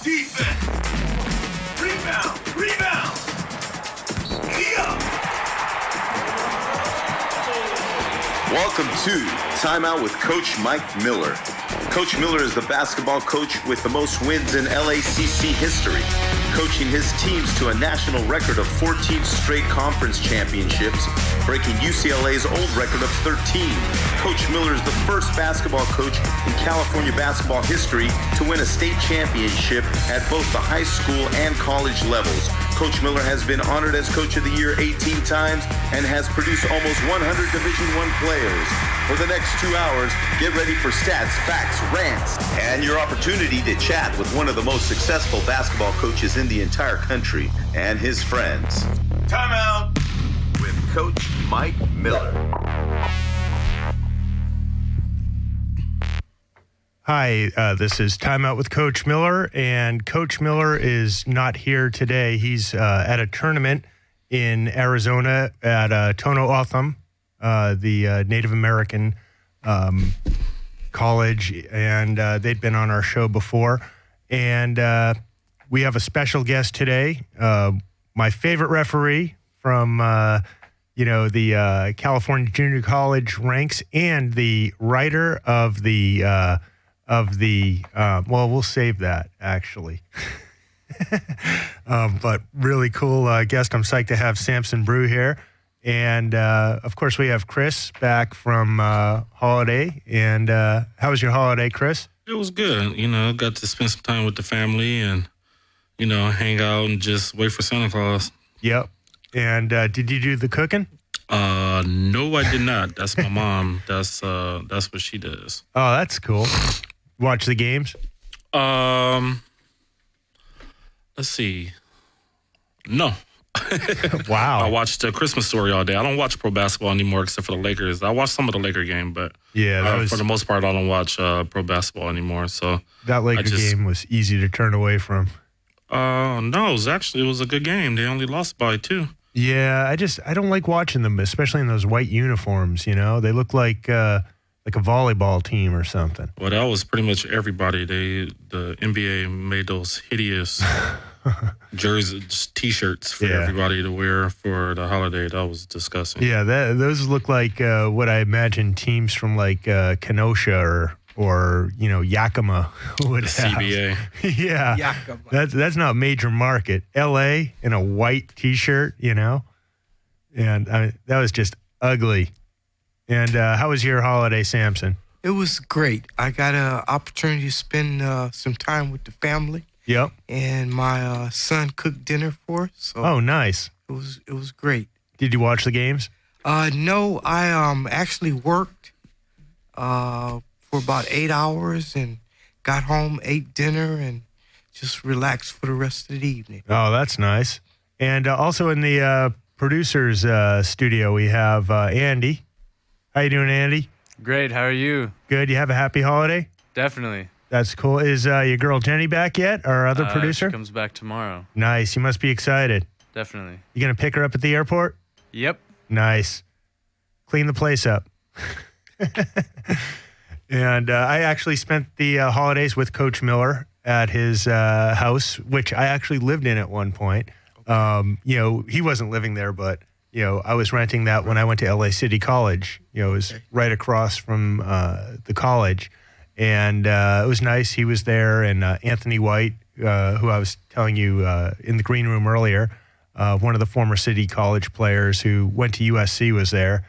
Defense. Rebound. Welcome to Timeout with Coach Mike Miller. Coach Miller is the basketball coach with the most wins in LACC history, coaching his teams to a national record of 14 straight conference championships, breaking UCLA's old record of 13. Coach Miller is the first basketball coach in California basketball history to win a state championship at both the high school and college levels. Coach Miller has been honored as Coach of the Year 18 times and has produced almost 100 Division I players. For the next 2 hours, get ready for stats, facts, rants, and your opportunity to chat with one of the most successful basketball coaches in the entire country and his friends. Timeout with Coach Mike Miller. Hi, this is Timeout with Coach Miller, and Coach Miller is not here today. He's at a tournament in Arizona at Tono Otham, the Native American college, and they'd been on our show before. And we have a special guest today, my favorite referee from the California Junior College ranks, and the writer of the well, we'll save that, actually. But really cool guest. I'm psyched to have Samson Brew here. And, of course, we have Chris back from holiday. And how was your holiday, Chris? It was good. Got to spend some time with the family and, hang out and just wait for Santa Claus. Yep. And did you do the cooking? No, I did not. That's my mom. That's what she does. Oh, that's cool. Watch the games? Let's see. No. Wow. I watched Christmas Story all day. I don't watch pro basketball anymore except for the Lakers. I watched some of the Laker game, but for the most part, I don't watch pro basketball anymore. So that Laker game was easy to turn away from. No, it was a good game. They only lost by 2. Yeah, I don't like watching them, especially in those white uniforms. They look like a volleyball team or something. Well, that was pretty much everybody. The NBA made those hideous jerseys, T-shirts for everybody to wear for the holiday. That was disgusting. Yeah, those look like what I imagine teams from like Kenosha or Yakima would have. CBA. Yeah, Yakima. That's not major market. L.A. in a white T-shirt, and that was just ugly. And how was your holiday, Samson? It was great. I got an opportunity to spend some time with the family. Yep. And my son cooked dinner for us. So oh, nice. It was great. Did you watch the games? No, I actually worked for about 8 hours and got home, ate dinner, and just relaxed for the rest of the evening. Oh, that's nice. And also in the producer's studio, we have Andy. How you doing, Andy? Great. How are you? Good. You have a happy holiday? Definitely. That's cool. Is your girl Jenny back yet, our other producer? She comes back tomorrow. Nice. You must be excited. Definitely. You going to pick her up at the airport? Yep. Nice. Clean the place up. And I actually spent the holidays with Coach Miller at his house, which I actually lived in at one point. He wasn't living there, but I was renting that when I went to LA City College. It was right across from the college. And it was nice. He was there. And Anthony White, who I was telling you in the green room earlier, one of the former City College players who went to USC was there.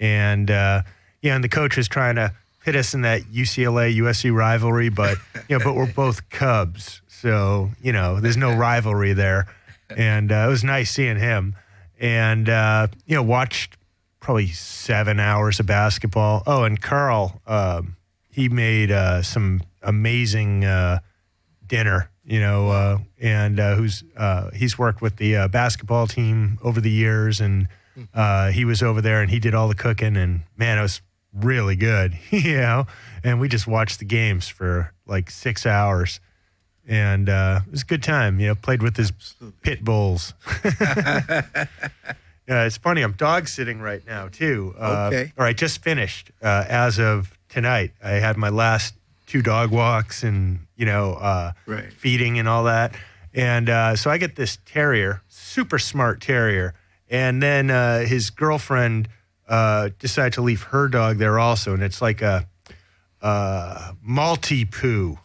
And, and the coach was trying to pit us in that UCLA-USC rivalry, but we're both Cubs. So, there's no rivalry there. And it was nice seeing him. And, watched probably 7 hours of basketball. Oh, and Carl, he made some amazing dinner, and he's worked with the basketball team over the years. And he was over there and he did all the cooking. And, man, it was really good, And we just watched the games for like 6 hours. And it was a good time, played with his pit bulls. It's funny, I'm dog sitting right now, too. Okay. Or I just finished as of tonight. I had my last 2 dog walks and, Right. feeding and all that. And so I get this terrier, super smart terrier. And then his girlfriend decided to leave her dog there also. And it's like a Maltipoo.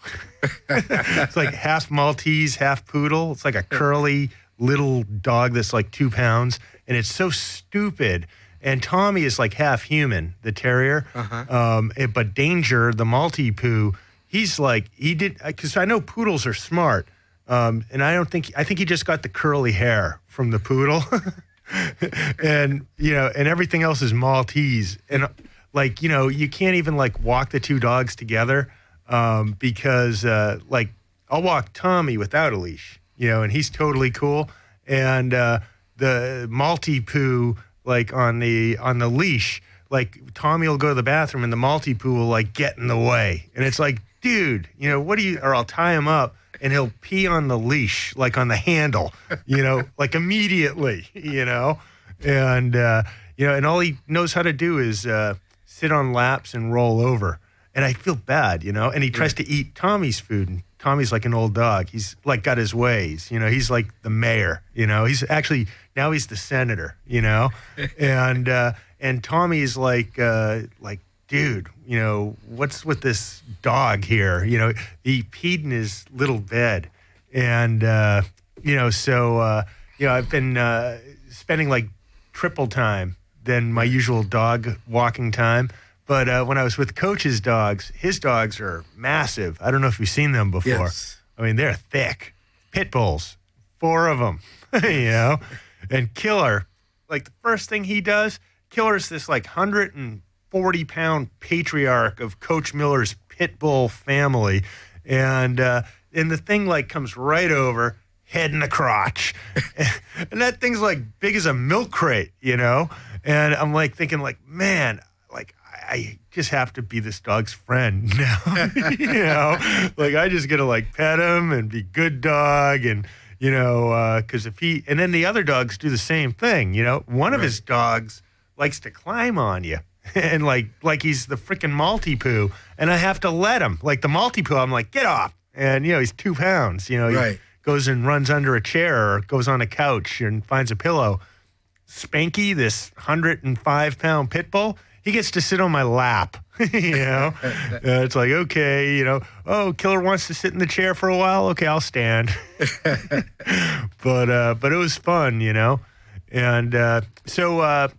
It's like half Maltese, half poodle. It's like a curly little dog that's like 2 pounds. And it's so stupid. And Tommy is like half human, the terrier. But Danger, the Maltipoo, he's like, because I know poodles are smart. And I think he just got the curly hair from the poodle. And, and everything else is Maltese. And like, you can't even like walk the 2 dogs together. Because like I'll walk Tommy without a leash, and he's totally cool. And the Maltipoo, like on the leash, like Tommy will go to the bathroom and the Maltipoo will like get in the way. And it's like, dude, or I'll tie him up and he'll pee on the leash, like on the handle, like immediately, and, and all he knows how to do is sit on laps and roll over. And I feel bad, and he tries to eat Tommy's food. And Tommy's like an old dog. He's like got his ways, he's like the mayor, he's actually, now he's the senator, and Tommy's like, dude, what's with this dog here? He peed in his little bed. And, so I've been spending like triple time than my usual dog walking time. But when I was with Coach's dogs, his dogs are massive. I don't know if you've seen them before. Yes. I mean, they're thick. Pit bulls, 4 of them, And Killer, like the first thing he does, Killer's this like 140-pound patriarch of Coach Miller's pit bull family. And the thing like comes right over, head in the crotch. And that thing's like big as a milk crate, And I'm like thinking like, man, like I just have to be this dog's friend now. Like I just get to like pet him and be good dog. And, because and then the other dogs do the same thing, One of his dogs likes to climb on you and like he's the freaking Maltipoo, and I have to let him. Like the Maltipoo, I'm like, get off. And, he's 2 pounds, Right. He goes and runs under a chair or goes on a couch and finds a pillow. Spanky, this 105-pound pit bull, he gets to sit on my lap, It's like, okay, oh, Killer wants to sit in the chair for a while. Okay, I'll stand. But it was fun, And so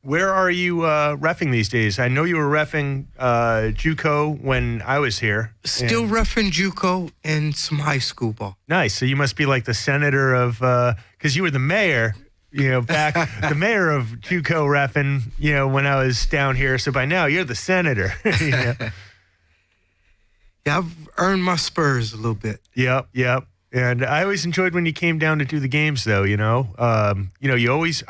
where are you reffing these days? I know you were reffing JUCO when I was here. Still reffing JUCO and some high school ball. Nice. So you must be like the senator of, because you were the mayor. Back the mayor of JUCO reffing, when I was down here. So by now you're the senator. Yeah, I've earned my spurs a little bit. Yep. And I always enjoyed when you came down to do the games, though. I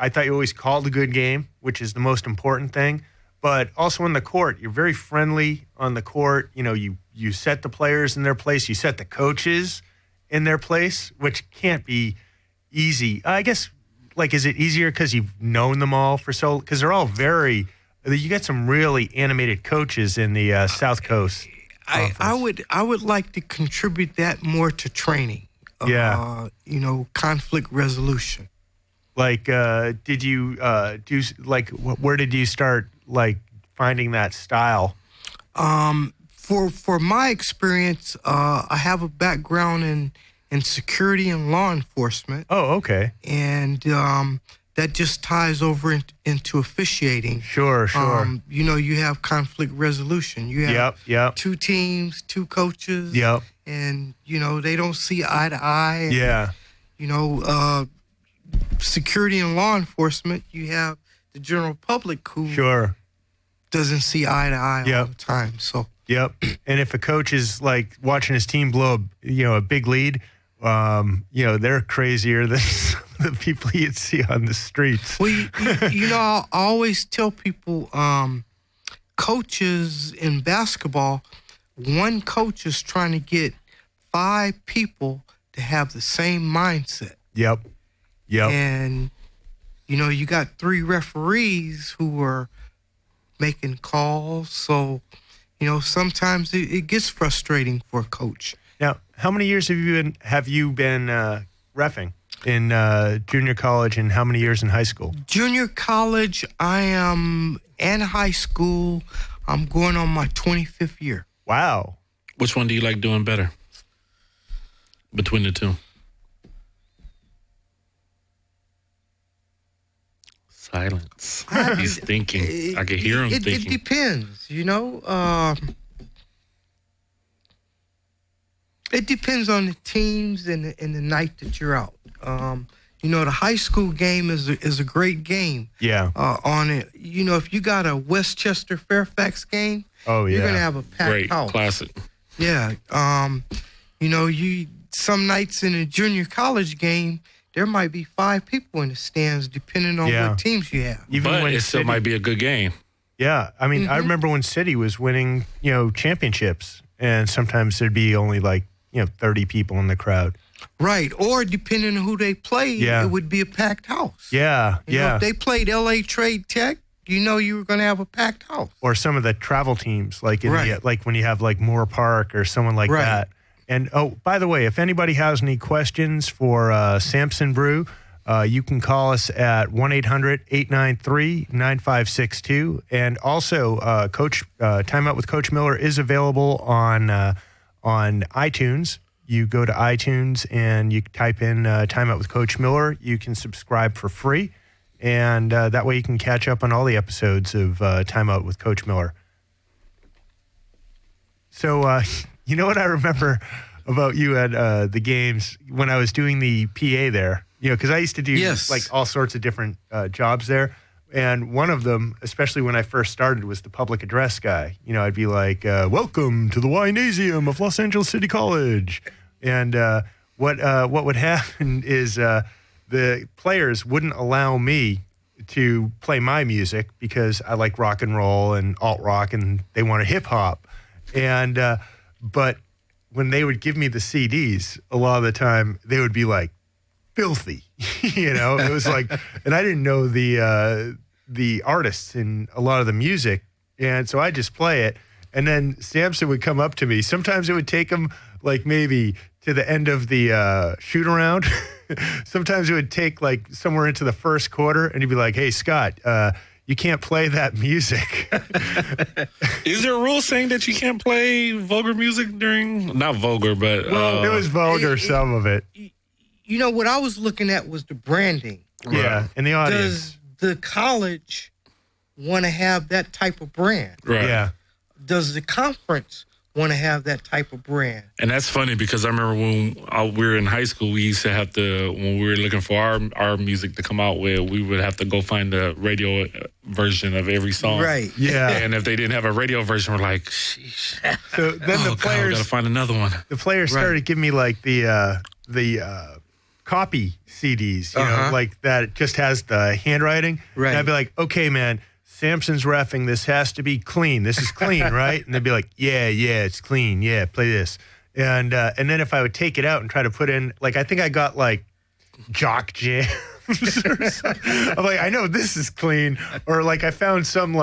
thought you always called a good game, which is the most important thing. But also on the court, you're very friendly on the court. You set the players in their place. You set the coaches in their place, which can't be easy. I guess. Like, is it easier because you've known them all for so? Because they're all you get some really animated coaches in the South Coast. I would like to contribute that more to training. Yeah. Conflict resolution. Like, did you do like? Where did you start like finding that style? For my experience, I have a background in security and law enforcement. Oh, okay. And that just ties over into officiating. Sure. You have conflict resolution. You have 2 teams, 2 coaches. Yep. And, they don't see eye to eye. And, security and law enforcement, you have the general public who doesn't see eye to eye all the time. So. Yep. And if a coach is like watching his team blow a big lead, they're crazier than some of the people you'd see on the streets. Well, I always tell people, coaches in basketball, one coach is trying to get 5 people to have the same mindset. Yep. And, you got 3 referees who are making calls. So, sometimes it gets frustrating for a coach. Now, how many years have you been reffing in junior college, and how many years in high school? Junior college, I am, and high school, I'm going on my 25th year. Wow. Which one do you like doing better between the two? Silence. He's thinking. I can hear him thinking. It depends, It depends on the teams and the night that you're out. The high school game is a great game. Yeah. On it, if you got a Westchester Fairfax game, oh yeah, you're gonna have a packed Great, house. classic. Yeah. You some nights in a junior college game, there might be 5 people in the stands, depending on what teams you have. Even But when it still might be a good game. Yeah, I mean, I remember when City was winning, championships, and sometimes there'd be only 30 people in the crowd. Right, or depending on who they played, it would be a packed house. Yeah, If they played L.A. Trade Tech, you were going to have a packed house. Or some of the travel teams, like when you have Moore Park or someone like that. And by the way, if anybody has any questions for Samson Brew, you can call us at 1-800-893-9562. And also, Coach Time Out with Coach Miller is available on iTunes. You go to iTunes and you type in Time Out with Coach Miller. You can subscribe for free. And that way you can catch up on all the episodes of Time Out with Coach Miller. So, you know what I remember about you at the games when I was doing the PA there? Because I used to do all sorts of different jobs there. And one of them, especially when I first started, was the public address guy. I'd be like, welcome to the Wynasium of Los Angeles City College. And what would happen is the players wouldn't allow me to play my music because I like rock and roll and alt rock, and they wanted hip hop. And but when they would give me the CDs, a lot of the time they would be like filthy, It was like, and I didn't know the artists and a lot of the music, and so I just play it. And then Samson would come up to me. Sometimes it would take him maybe to the end of the shoot around. Sometimes it would take somewhere into the first quarter, and he'd be like, "Hey, Scott, you can't play that music." Is there a rule saying that you can't play vulgar music during? Not vulgar, but it was vulgar. Some of it. What I was looking at was the branding. Yeah, and the audience. Does the college want to have that type of brand? Right. Yeah. Does the conference want to have that type of brand? And that's funny because I remember when we were in high school, we used to have to, when we were looking for our music to come out with, we would have to go find the radio version of every song. Right. Yeah. And if they didn't have a radio version, we're like, sheesh. So then the players, got to find another one. The players started giving me the copy CDs, that just has the handwriting. Right. And I'd be like, okay, man, Samson's reffing. This has to be clean. This is clean, right? And they'd be like, yeah, it's clean. Yeah, play this. And then if I would take it out and try to put in, I think I got Jock Jams or something. I'm like, I know this is clean. Or I found some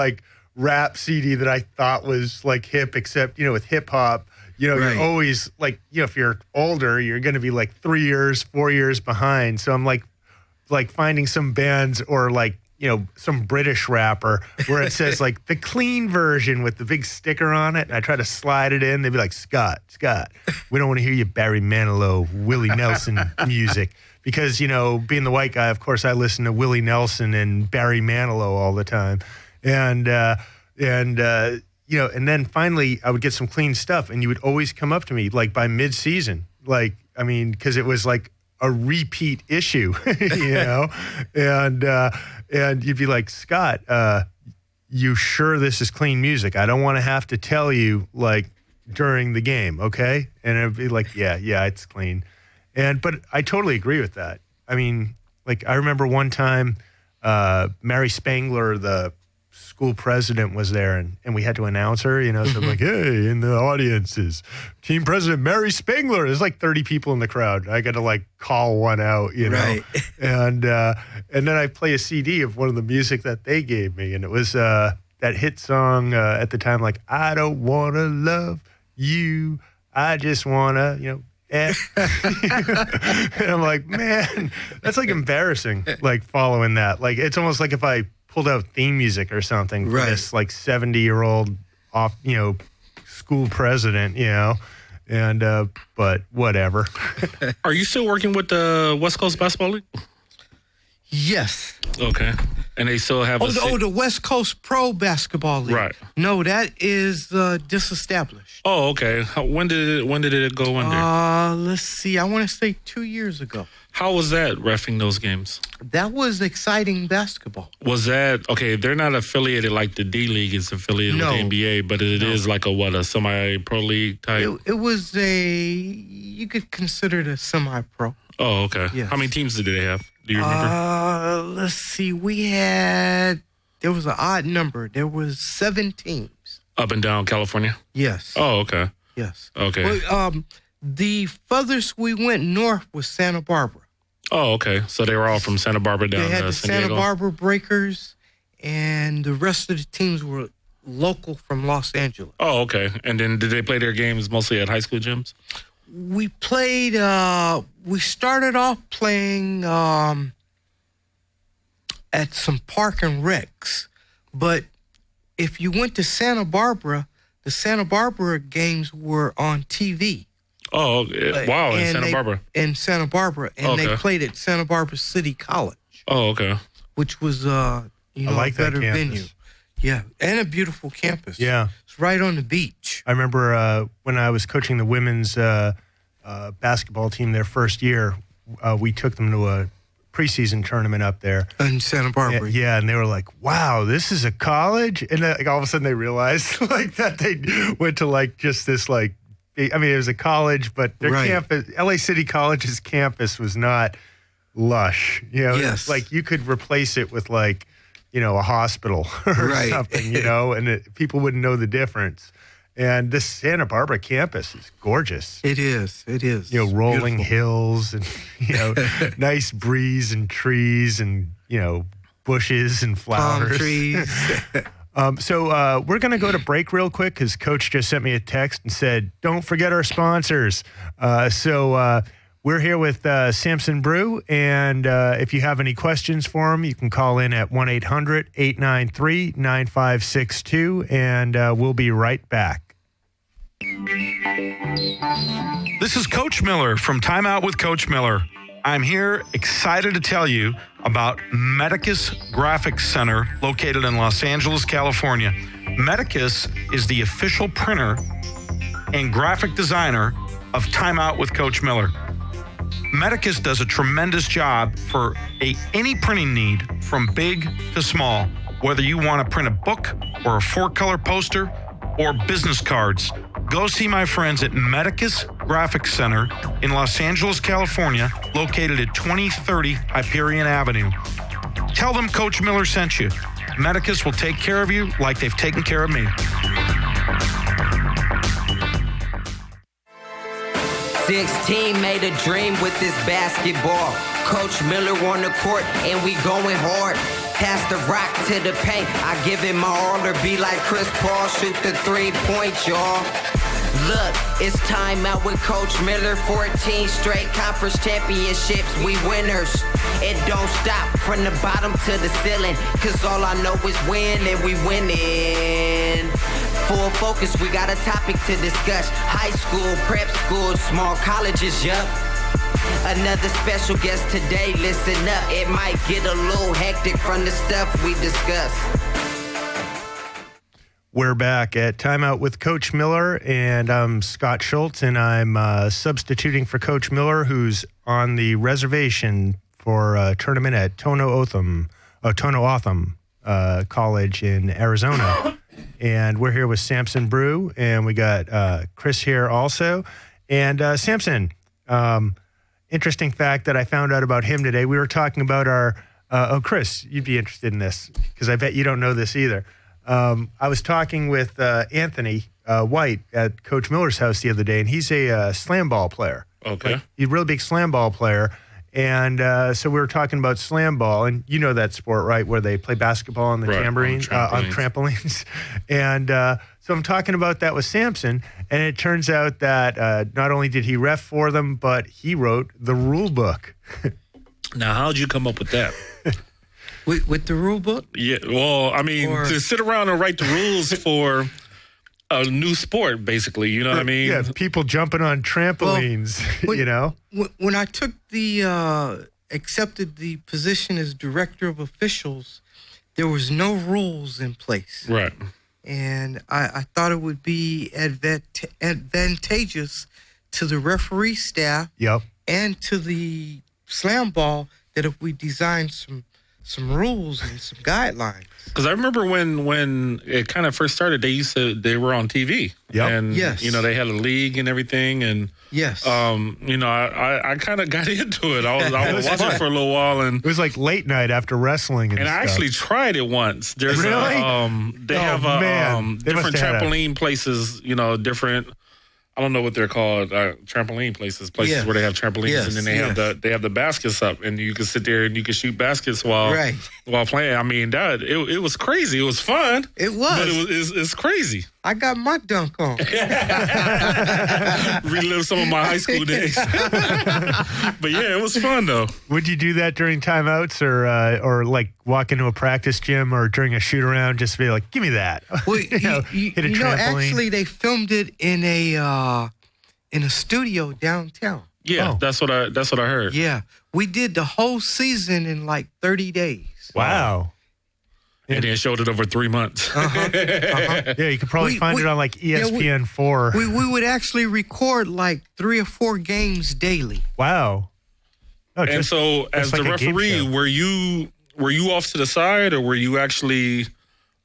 rap CD that I thought was hip, except, with hip hop. You're always if you're older, you're going to be 3 years, 4 years behind. So I'm finding some bands or some British rapper where it says the clean version with the big sticker on it. And I try to slide it in. They'd be like, Scott, we don't want to hear you Barry Manilow, Willie Nelson music. Because, being the white guy, of course, I listen to Willie Nelson and Barry Manilow all the time. And then finally I would get some clean stuff, and you would always come up to me by mid-season, because it was a repeat issue, and you'd be like, Scott, you sure this is clean music? I don't want to have to tell you during the game, okay? And it'd be like, yeah, it's clean, but I totally agree with that. I mean, I remember one time, Mary Spangler, the school president, was there, and we had to announce her, so I'm like, hey, in the audience is team president Mary Spangler. There's 30 people in the crowd. I got to call one out, Right. And then I play a CD of one of the music that they gave me, and it was that hit song at the time, like, I don't want to love you. I just want to, and I'm like, man, that's like embarrassing, like following that. Like, it's almost like if I pulled out theme music or something for this like 70-year-old off, school president, and, but whatever. Are you still working with the West Coast Basketball League? Yes. Okay. And they still have the West Coast Pro Basketball League. Right. No, that is disestablished. Oh, okay. When did it go under? Let's see. I want to say 2 years ago. How was that, reffing those games? That was exciting basketball. Was that, okay, they're not affiliated like the D League is affiliated with the NBA, but it is like a semi-pro league type? It was you could consider it a semi-pro. Oh, okay. Yes. How many teams did they have? Do you remember? Let's see. There was an odd number. There was 7 teams. Up and down California? Yes. Oh, okay. Yes. Okay. Well, the furthest we went north was Santa Barbara. Oh, okay. So they were all from Santa Barbara down to San Diego? They had the Santa Barbara Breakers, and the rest of the teams were local from Los Angeles. Oh, okay. And then did they play their games mostly at high school gyms? We played, we started off playing at some park and recs. But if you went to Santa Barbara, the Santa Barbara games were on TV. Oh, wow, in Santa Barbara. In Santa Barbara. And they played at Santa Barbara City College. Oh, okay. Which was, I like a better that venue. Yeah, and a beautiful campus. Yeah. It's right on the beach. I remember when I was coaching the women's basketball team their first year, we took them to a preseason tournament up there. In Santa Barbara. Yeah, and they were like, wow, this is a college? And then, all of a sudden they realized like that they went to like just this like, I mean, it was a college, but their campus, LA City College's campus was not lush. Yes. Like you could replace it with like, a hospital or something, and people wouldn't know the difference. And this Santa Barbara campus is gorgeous. It is. It is. Rolling hills and, nice breeze and trees and, bushes and flowers. Palm trees. So we're going to go to break real quick because Coach just sent me a text and said, don't forget our sponsors. So we're here with Samson Brew, and if you have any questions for him, you can call in at 1-800-893-9562, and we'll be right back. This is Coach Miller from Time Out with Coach Miller. I'm here excited to tell you about Medicus Graphics Center located in Los Angeles, California. Medicus is the official printer and graphic designer of Time Out with Coach Miller. Medicus does a tremendous job for any printing need from big to small. Whether you want to print a book or a 4-color poster or business cards, go see my friends at Medicus Graphics Center in Los Angeles, California, located at 2030 Hyperion Avenue. Tell them Coach Miller sent you. Medicus will take care of you like they've taken care of me. 16 made a dream with this basketball. Coach Miller on the court and we going hard. Pass the rock to the paint. I give it my all or be like Chris Paul. Shoot the 3-point, y'all. Look, it's time out with Coach Miller. 14 straight conference championships. We winners. It don't stop from the bottom to the ceiling. Cause all I know is win and we winning. Full focus, we got a topic to discuss. High school, prep school, small colleges, yup. Another special guest today, listen up. It might get a little hectic from the stuff we discuss. We're back at Timeout with Coach Miller, and I'm Scott Schultz, and I'm substituting for Coach Miller, who's on the reservation for a tournament at Tono Otham College in Arizona. And we're here with Samson Brew, and we got Chris here also. And Samson, interesting fact that I found out about him today. We were talking about our Chris, you'd be interested in this because I bet you don't know this either. I was talking with Anthony White at Coach Miller's house the other day, and he's a slam ball player. Okay. He's a real big slam ball player. And so we were talking about slam ball, and you know that sport, right, where they play basketball on the Right, on trampolines. And so I'm talking about that with Samson, and it turns out that not only did he ref for them, but he wrote the rule book. Now, how'd you come up with that? With the rule book? Yeah, well, I mean, to sit around and write the rules for a new sport, basically, you know what I mean? Yeah, people jumping on trampolines, you know? When I took accepted the position as director of officials, there was no rules in place. Right. And I thought it would be advantageous to the referee staff and to the slam ball that if we designed some rules and some guidelines. Because I remember when it kind of first started, they were on TV. Yep. And, Yes. you know, they had a league and everything. And, Yes. you know, I kind of got into it. I was watching for a little while. And It was like late night after wrestling and I stuff. actually tried it once. There's Really? They Oh, have man. They different must have had trampoline places, you know, different. I don't know what they're called, trampoline places Yes. where they have trampolines, Yes, and then they have the baskets up, and you can sit there and you can shoot baskets while playing. I mean, it was crazy. It was fun. It was. But it's crazy. I got my dunk on. Relive some of my high school days. But yeah, it was fun though. Would you do that during timeouts or like walk into a practice gym or during a shoot around just to be like, give me that? Well, hit a trampoline. actually, they filmed it in a studio downtown. Yeah, Oh. that's what I heard. Yeah, we did the whole season in like 30 days. Wow. And then showed it over 3 months. Yeah, you could probably find it on like ESPN4. We would actually record like 3 or 4 games daily. Wow. Oh, And so, as like the a game referee, show. were you off to the side, or were you actually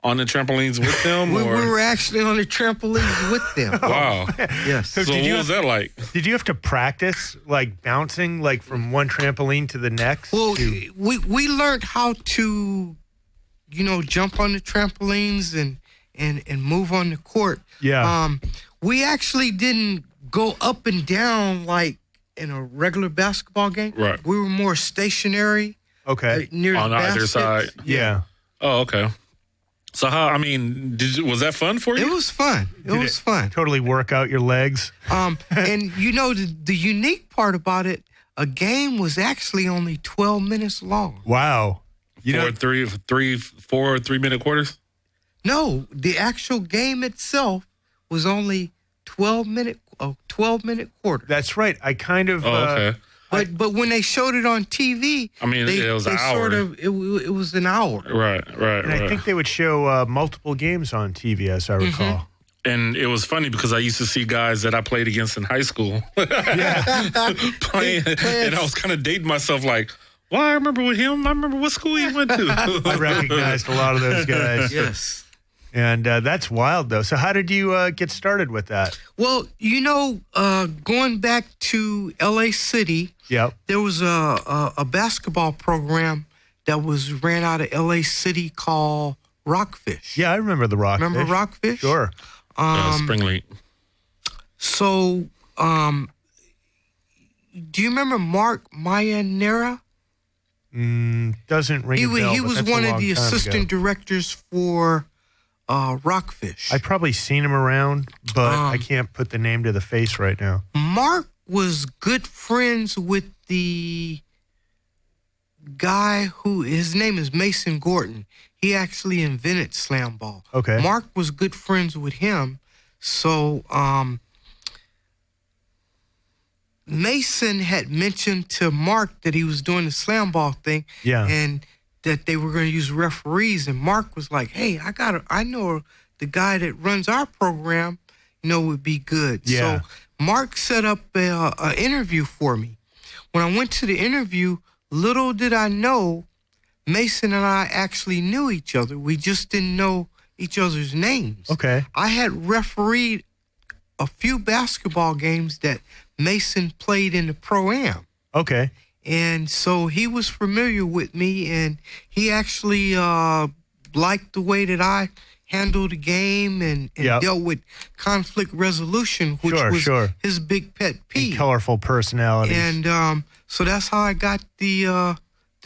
on the trampolines with them? We or? were actually on the trampolines with them. Wow. Yes. So did what you was that like? Did you have to practice like bouncing like from one trampoline to the next? Well, we learned how to, jump on the trampolines and move on the court. Yeah. We actually didn't go up and down like in a regular basketball game. Right. We were more stationary. Okay. Near On the either basket. Yeah. side. Oh, okay. So was that fun for you? It was fun. It was fun. Totally work out your legs. And the unique part about it, a game was actually only 12 minutes long. Wow. Four 3-minute quarters? No, the actual game itself was only 12-minute quarters. That's right. I kind of. Okay. But when they showed it on TV, it was an hour. it was an hour. Right. And I think they would show multiple games on TV, as I recall. And it was funny because I used to see guys that I played against in high school playing, and I was kind of dating myself like, well, I remember with him. I remember what school he went to. I recognized a lot of those guys. Yes. And that's wild, though. So how did you get started with that? Well, going back to L.A. City, Yep. there was a basketball program that was ran out of L.A. City called Rockfish. Yeah, I remember the Rockfish. Remember Rockfish? Sure. Spring League. So, do you remember Mark Mayanera? Doesn't ring a bell. He but was that's a one of long the time assistant ago. directors for Rockfish. I've probably seen him around, but I can't put the name to the face right now. Mark was good friends with the guy his name is Mason Gordon. He actually invented slam ball. Okay. Mark was good friends with him. So Mason had mentioned to Mark that he was doing the slam ball thing. Yeah. And that they were going to use referees. And Mark was like, hey, I know the guy that runs our program, would be good. Yeah. So Mark set up an interview for me. When I went to the interview, little did I know, Mason and I actually knew each other. We just didn't know each other's names. Okay. I had refereed a few basketball games that Mason played in the Pro-Am. Okay. And so he was familiar with me, and he actually liked the way that I handled the game and dealt with conflict resolution, which was his big pet peeve. And colorful personalities. And so that's how I got the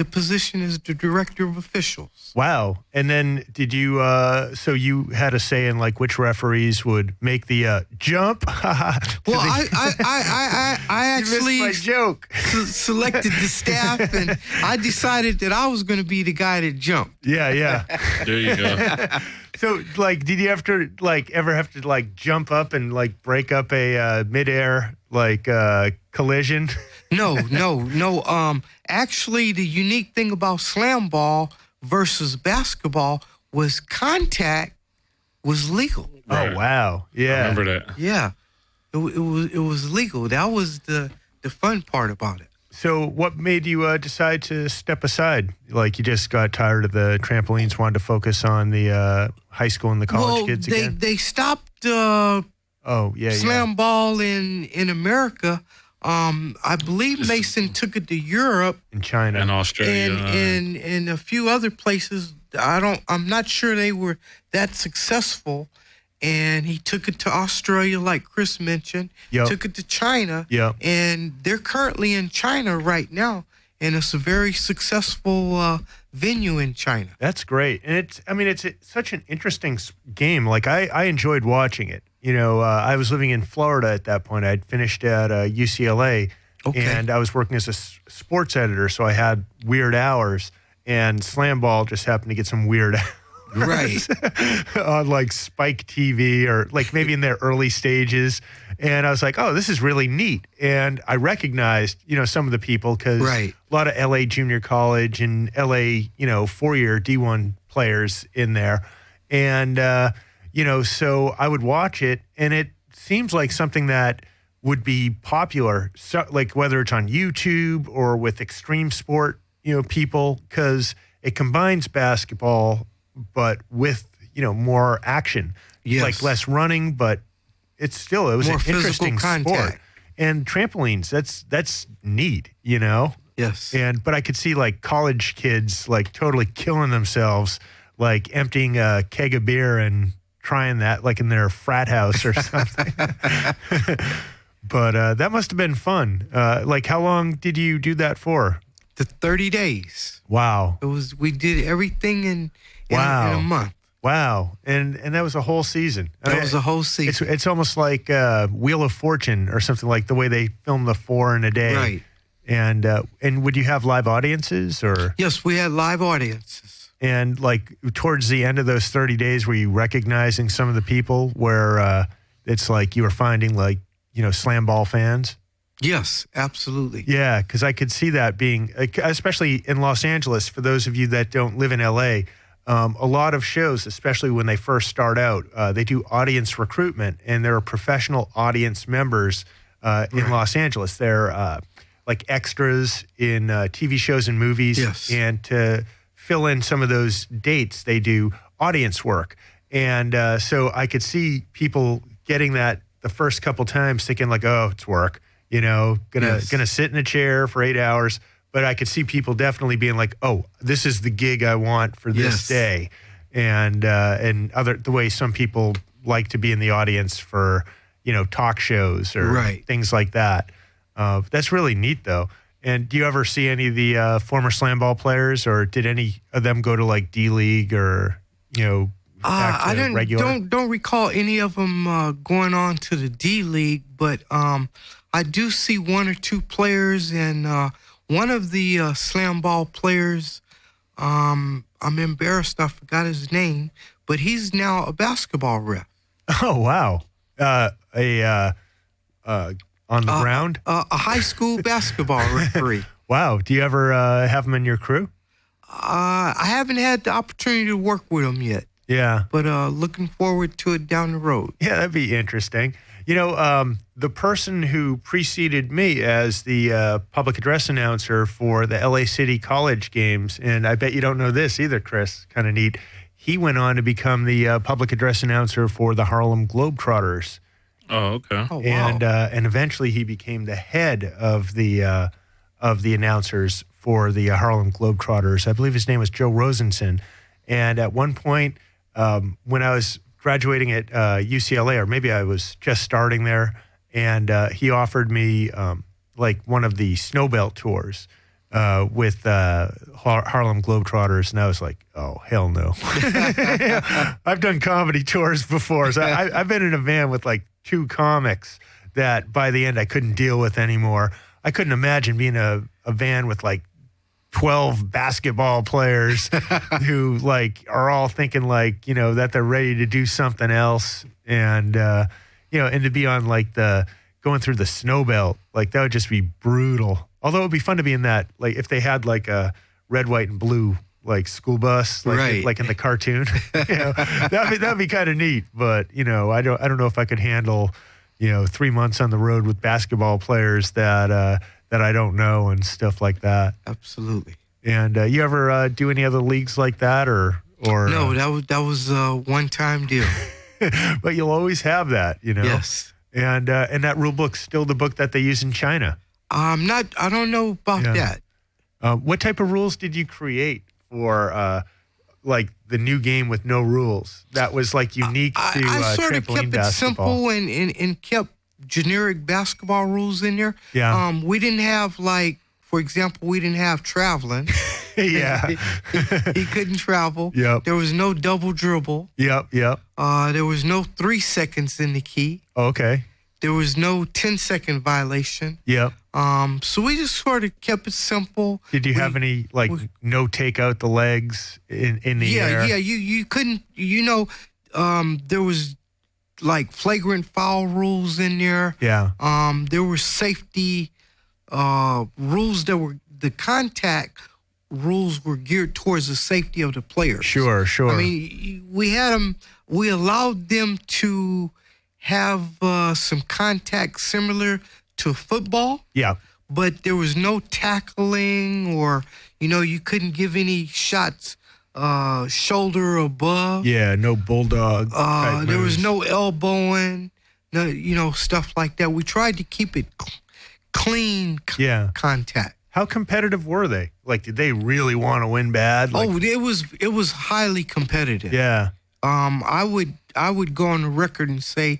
position as the director of officials. Wow. And then did you, so you had a say in like which referees would make the jump? Well, I actually you missed my joke. Selected the staff, and I decided that I was going to be the guy that jumped. Yeah. There you go. So, like, did you ever have to like jump up and like break up a midair like collision? No. Actually, the unique thing about slam ball versus basketball was contact was legal. Right. Oh wow! Yeah, I remember that. Yeah, it was legal. That was the fun part about it. So, what made you decide to step aside? Like, you just got tired of the trampolines, wanted to focus on the high school and the college kids again? They stopped slam ball in America. I believe Mason took it to Europe and China and Australia and a few other places. I'm not sure they were that successful. And he took it to Australia, like Chris mentioned. Yep. Took it to China. Yep. And they're currently in China right now, and it's a very successful venue in China. That's great, and it's such an interesting game. Like I enjoyed watching it. You know, I was living in Florida at that point. I'd finished at UCLA, and I was working as a sports editor, so I had weird hours. And slam ball just happened to get some weird hours. Right. On like Spike TV or like maybe in their early stages. And I was like, oh, this is really neat. And I recognized, some of the people because a lot of LA junior college and LA, 4-year D1 players in there. And, so I would watch it, and it seems like something that would be popular, so, like whether it's on YouTube or with extreme sport, people, because it combines basketball but with, more action. Yes. Like less running, but it was more an interesting contact. sport. And trampolines, that's neat, Yes. But I could see like college kids like totally killing themselves, like emptying a keg of beer and trying that like in their frat house or something. But that must have been fun. Like how long did you do that for? The 30 days. Wow. We did everything in a month. Wow. And that was a whole season. That was a whole season. It's almost like Wheel of Fortune or something, like the way they film the 4 in a day. Right. And would you have live audiences or? Yes, we had live audiences. And like towards the end of those 30 days, were you recognizing some of the people where it's like you were finding like, slam ball fans? Yes, absolutely. Yeah, because I could see that being, especially in Los Angeles, for those of you that don't live in LA, a lot of shows, especially when they first start out, they do audience recruitment, and there are professional audience members in Los Angeles. They're like extras in TV shows and movies. Yes. And to fill in some of those dates, they do audience work. And so I could see people getting that the first couple times thinking like, oh, it's work. Gonna sit in a chair for 8 hours. But I could see people definitely being like, oh, this is the gig I want for this day. And the way some people like to be in the audience for, talk shows or things like that. That's really neat, though. And do you ever see any of the former slam ball players, or did any of them go to like D League or, back to regular? Don't recall any of them going on to the D League, but I do see one or two players, and one of the slam ball players, I'm embarrassed I forgot his name, but he's now a basketball ref. Oh wow! On the ground, a high school basketball referee. Wow! Do you ever have him in your crew? I haven't had the opportunity to work with him yet. Yeah, but looking forward to it down the road. Yeah, that'd be interesting. The person who preceded me as the public address announcer for the LA City College games, and I bet you don't know this either, Chris, kind of neat. He went on to become the public address announcer for the Harlem Globetrotters. Oh, okay. Oh, wow. And eventually he became the head of the announcers for the Harlem Globetrotters. I believe his name was Joe Rosenson. And at one point, when I was graduating at UCLA, or maybe I was just starting there, and he offered me like one of the snowbelt tours with Harlem Globetrotters, and I was like, oh, hell no. I've done comedy tours before, so I've been in a van with like 2 comics that by the end I couldn't deal with anymore. I couldn't imagine being a van with like 12 basketball players who like are all thinking like, you know, that they're ready to do something else. And, you know, and to be on like going through the snow belt, like that would just be brutal. Although it would be fun to be in that, like if they had like a red, white, and blue like school bus, like, like in the cartoon, you know, that'd be kind of neat. But, you know, I don't know if I could handle, you know, 3 months on the road with basketball players that I don't know and stuff like that. Absolutely. And you ever do any other leagues like that, or no? That was a one-time deal. But you'll always have that, you know. Yes. And that rule book's still the book that they use in China. I don't know about that. What type of rules did you create for like the new game with no rules that was like unique to I sort of trampoline kept basketball? it simple and kept generic basketball rules in there. Yeah. We didn't have like, for example, we didn't have traveling. Yeah. He couldn't travel. Yep. There was no double dribble. Yep. There was no 3 seconds in the key. Okay. There was no 10-second violation. Yep. So we just sort of kept it simple. Did you have any like no take out the legs in the air? Yeah. You couldn't. You know, there was like flagrant foul rules in there. Yeah. There were safety rules that were the contact rules were geared towards the safety of the players. Sure. I mean, we had them. We allowed them to have some contact similar to football. Yeah. But there was no tackling, or you couldn't give any shots shoulder above. Yeah, no bulldog. There was no elbowing, no, stuff like that. We tried to keep it clean contact. How competitive were they? Like, did they really want to win bad? Like, it was highly competitive. Yeah. I would go on the record and say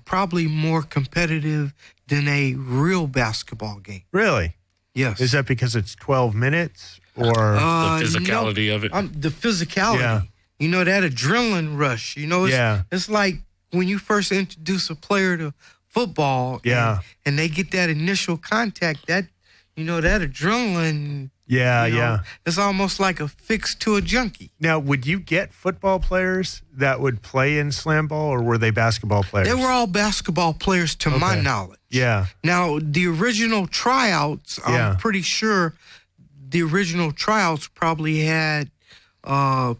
probably more competitive than a real basketball game. Really? Yes. Is that because it's 12 minutes or the physicality of it? The physicality. Yeah. That adrenaline rush. It's like when you first introduce a player to football. Yeah. And they get that initial contact. That adrenaline. Yeah. It's almost like a fix to a junkie. Now, would you get football players that would play in slam ball, or were they basketball players? They were all basketball players to my knowledge. Yeah. Now, the original tryouts, I'm pretty sure the original tryouts probably had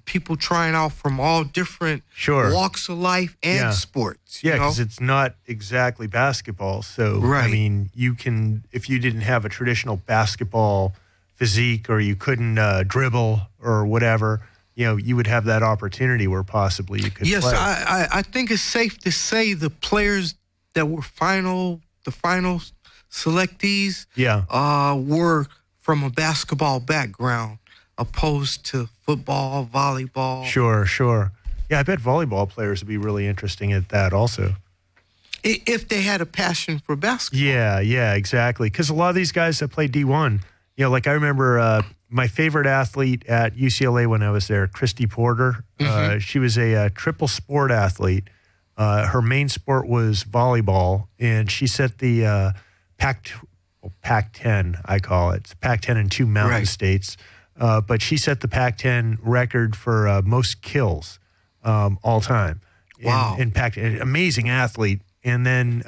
people trying out from all different walks of life and sports. Yeah, because it's not exactly basketball. So, I mean, you can, if you didn't have a traditional basketball physique, or you couldn't dribble or whatever, you would have that opportunity where possibly you could play. Yes, I think it's safe to say the players that were the final selectees were from a basketball background opposed to football, volleyball. Sure. Yeah, I bet volleyball players would be really interesting at that also. If they had a passion for basketball. Yeah, exactly. Because a lot of these guys that play D1, like I remember my favorite athlete at UCLA when I was there, Christy Porter. She was a triple sport athlete. Her main sport was volleyball, and she set the Pac-10, I call it. It's Pac-10 in 2 mountain states. But she set the Pac-10 record for most kills all time. Wow. In Pac-10. Amazing athlete. And then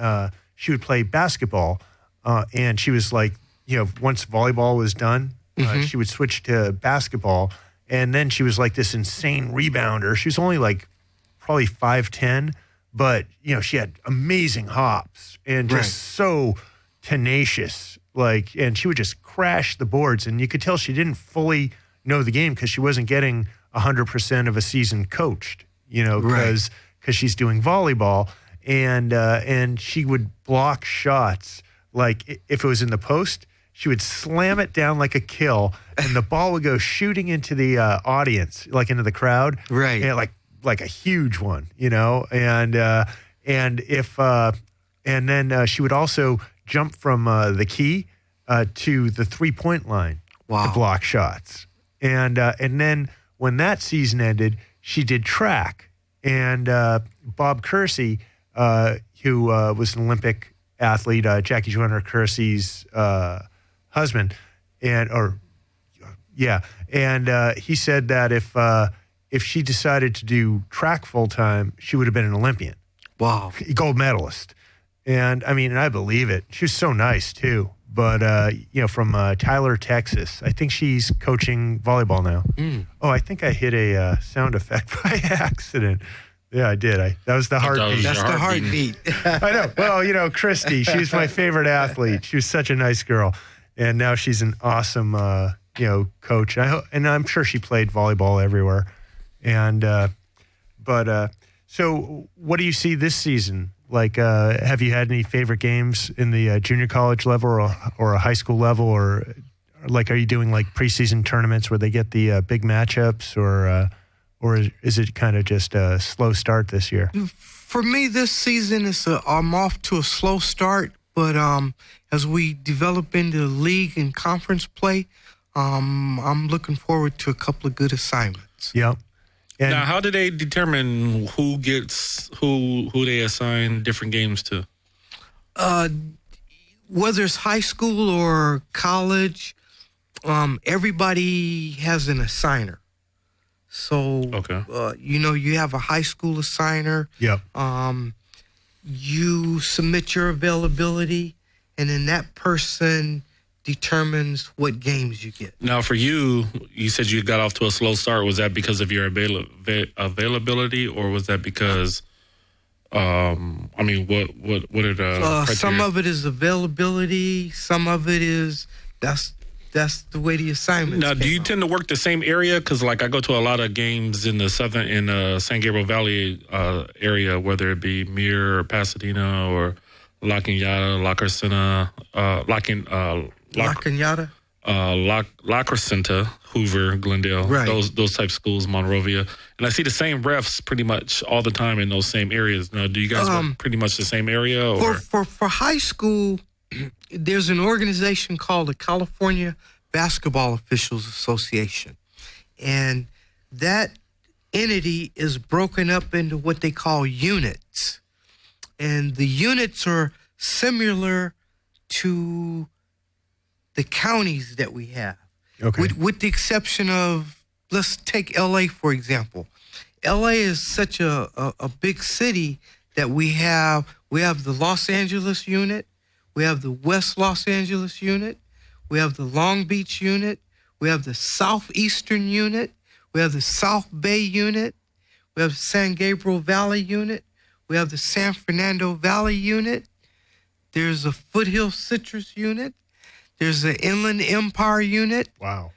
she would play basketball, and she was like, once volleyball was done, she would switch to basketball. And then she was like this insane rebounder. She was only like probably 5'10", but, she had amazing hops and just so tenacious. And she would just crash the boards. And you could tell she didn't fully know the game because she wasn't getting 100% of a season coached, because she's doing volleyball. And she would block shots. Like if it was in the post, she would slam it down like a kill, and the ball would go shooting into the audience, like into the crowd. Right. And like like a huge one, and if and then she would also jump from the key to the 3-point line to block shots, and then when that season ended, she did track, and Bob Kersey, who was an Olympic athlete, Jackie Joyner Kersey's husband, and he said that if she decided to do track full time, she would have been an Olympian. Wow. Gold medalist. And I believe it. She was so nice too. But, from Tyler, Texas. I think she's coaching volleyball now. Oh, I think I hit a sound effect by accident. Yeah, I did. That was the heartbeat. That's the heartbeat. I know. Well, Christy, she's my favorite athlete. She was such a nice girl. And now she's an awesome, coach. And I'm sure she played volleyball everywhere. And, so what do you see this season? Like, have you had any favorite games in the junior college level or a high school level, or like, are you doing like preseason tournaments where they get the big matchups, or is it kind of just a slow start this year? For me, this season I'm off to a slow start, but as we develop into league and conference play, I'm looking forward to a couple of good assignments. Yep. And now, how do they determine who gets who they assign different games to? Whether it's high school or college, everybody has an assigner. So, you have a high school assigner. Yep. You submit your availability, and then that person determines what games you get. Now, for you said you got off to a slow start. Was that because of your availability, or was that because, what are the criteria? Some of it is availability. Some of it is that's the way the assignment. Now, do you tend to work the same area? Because, like, I go to a lot of games in the San Gabriel Valley area, whether it be Muir or Pasadena or La Canyada, La Crescenta, La Crescenta, Hoover, Glendale, right. those type schools, Monrovia. And I see the same refs pretty much all the time in those same areas. Now, do you guys work pretty much the same area? Or? For high school, there's an organization called the California Basketball Officials Association. And that entity is broken up into what they call units. And the units are similar to the counties that we have. Okay. With the exception of, let's take LA, for example. LA is such a big city that we have the Los Angeles unit, we have the West Los Angeles unit, we have the Long Beach unit, we have the Southeastern unit, we have the South Bay unit, we have the San Gabriel Valley unit, we have the San Fernando Valley unit, there's a Foothill Citrus unit, there's an Inland Empire unit. Wow.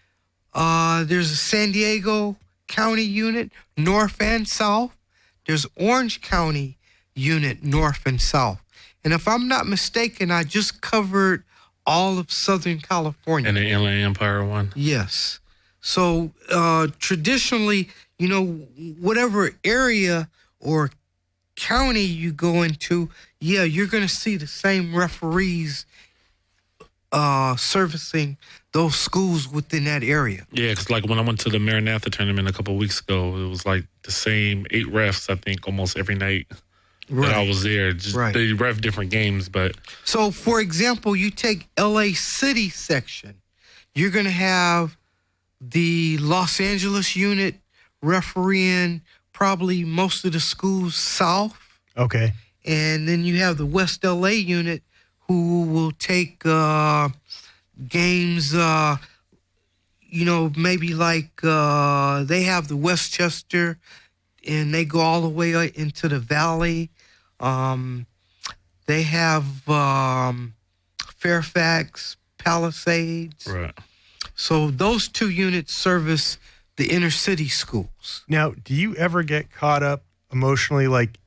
There's a San Diego County unit, north and south. There's Orange County unit, north and south. And if I'm not mistaken, I just covered all of Southern California. And the Inland Empire one? Yes. So traditionally, whatever area or county you go into, you're going to see the same referees servicing those schools within that area. Yeah, because like when I went to the Maranatha tournament a couple of weeks ago, it was like the same 8 refs, I think, almost every night that I was there. They ref different games, but... So, for example, you take LA City section, you're going to have the Los Angeles unit refereeing probably most of the schools south. Okay. And then you have the West LA unit who will take games, maybe like they have the Westchester, and they go all the way into the valley. They have Fairfax, Palisades. Right. So those 2 units service the inner city schools. Now, do you ever get caught up emotionally, like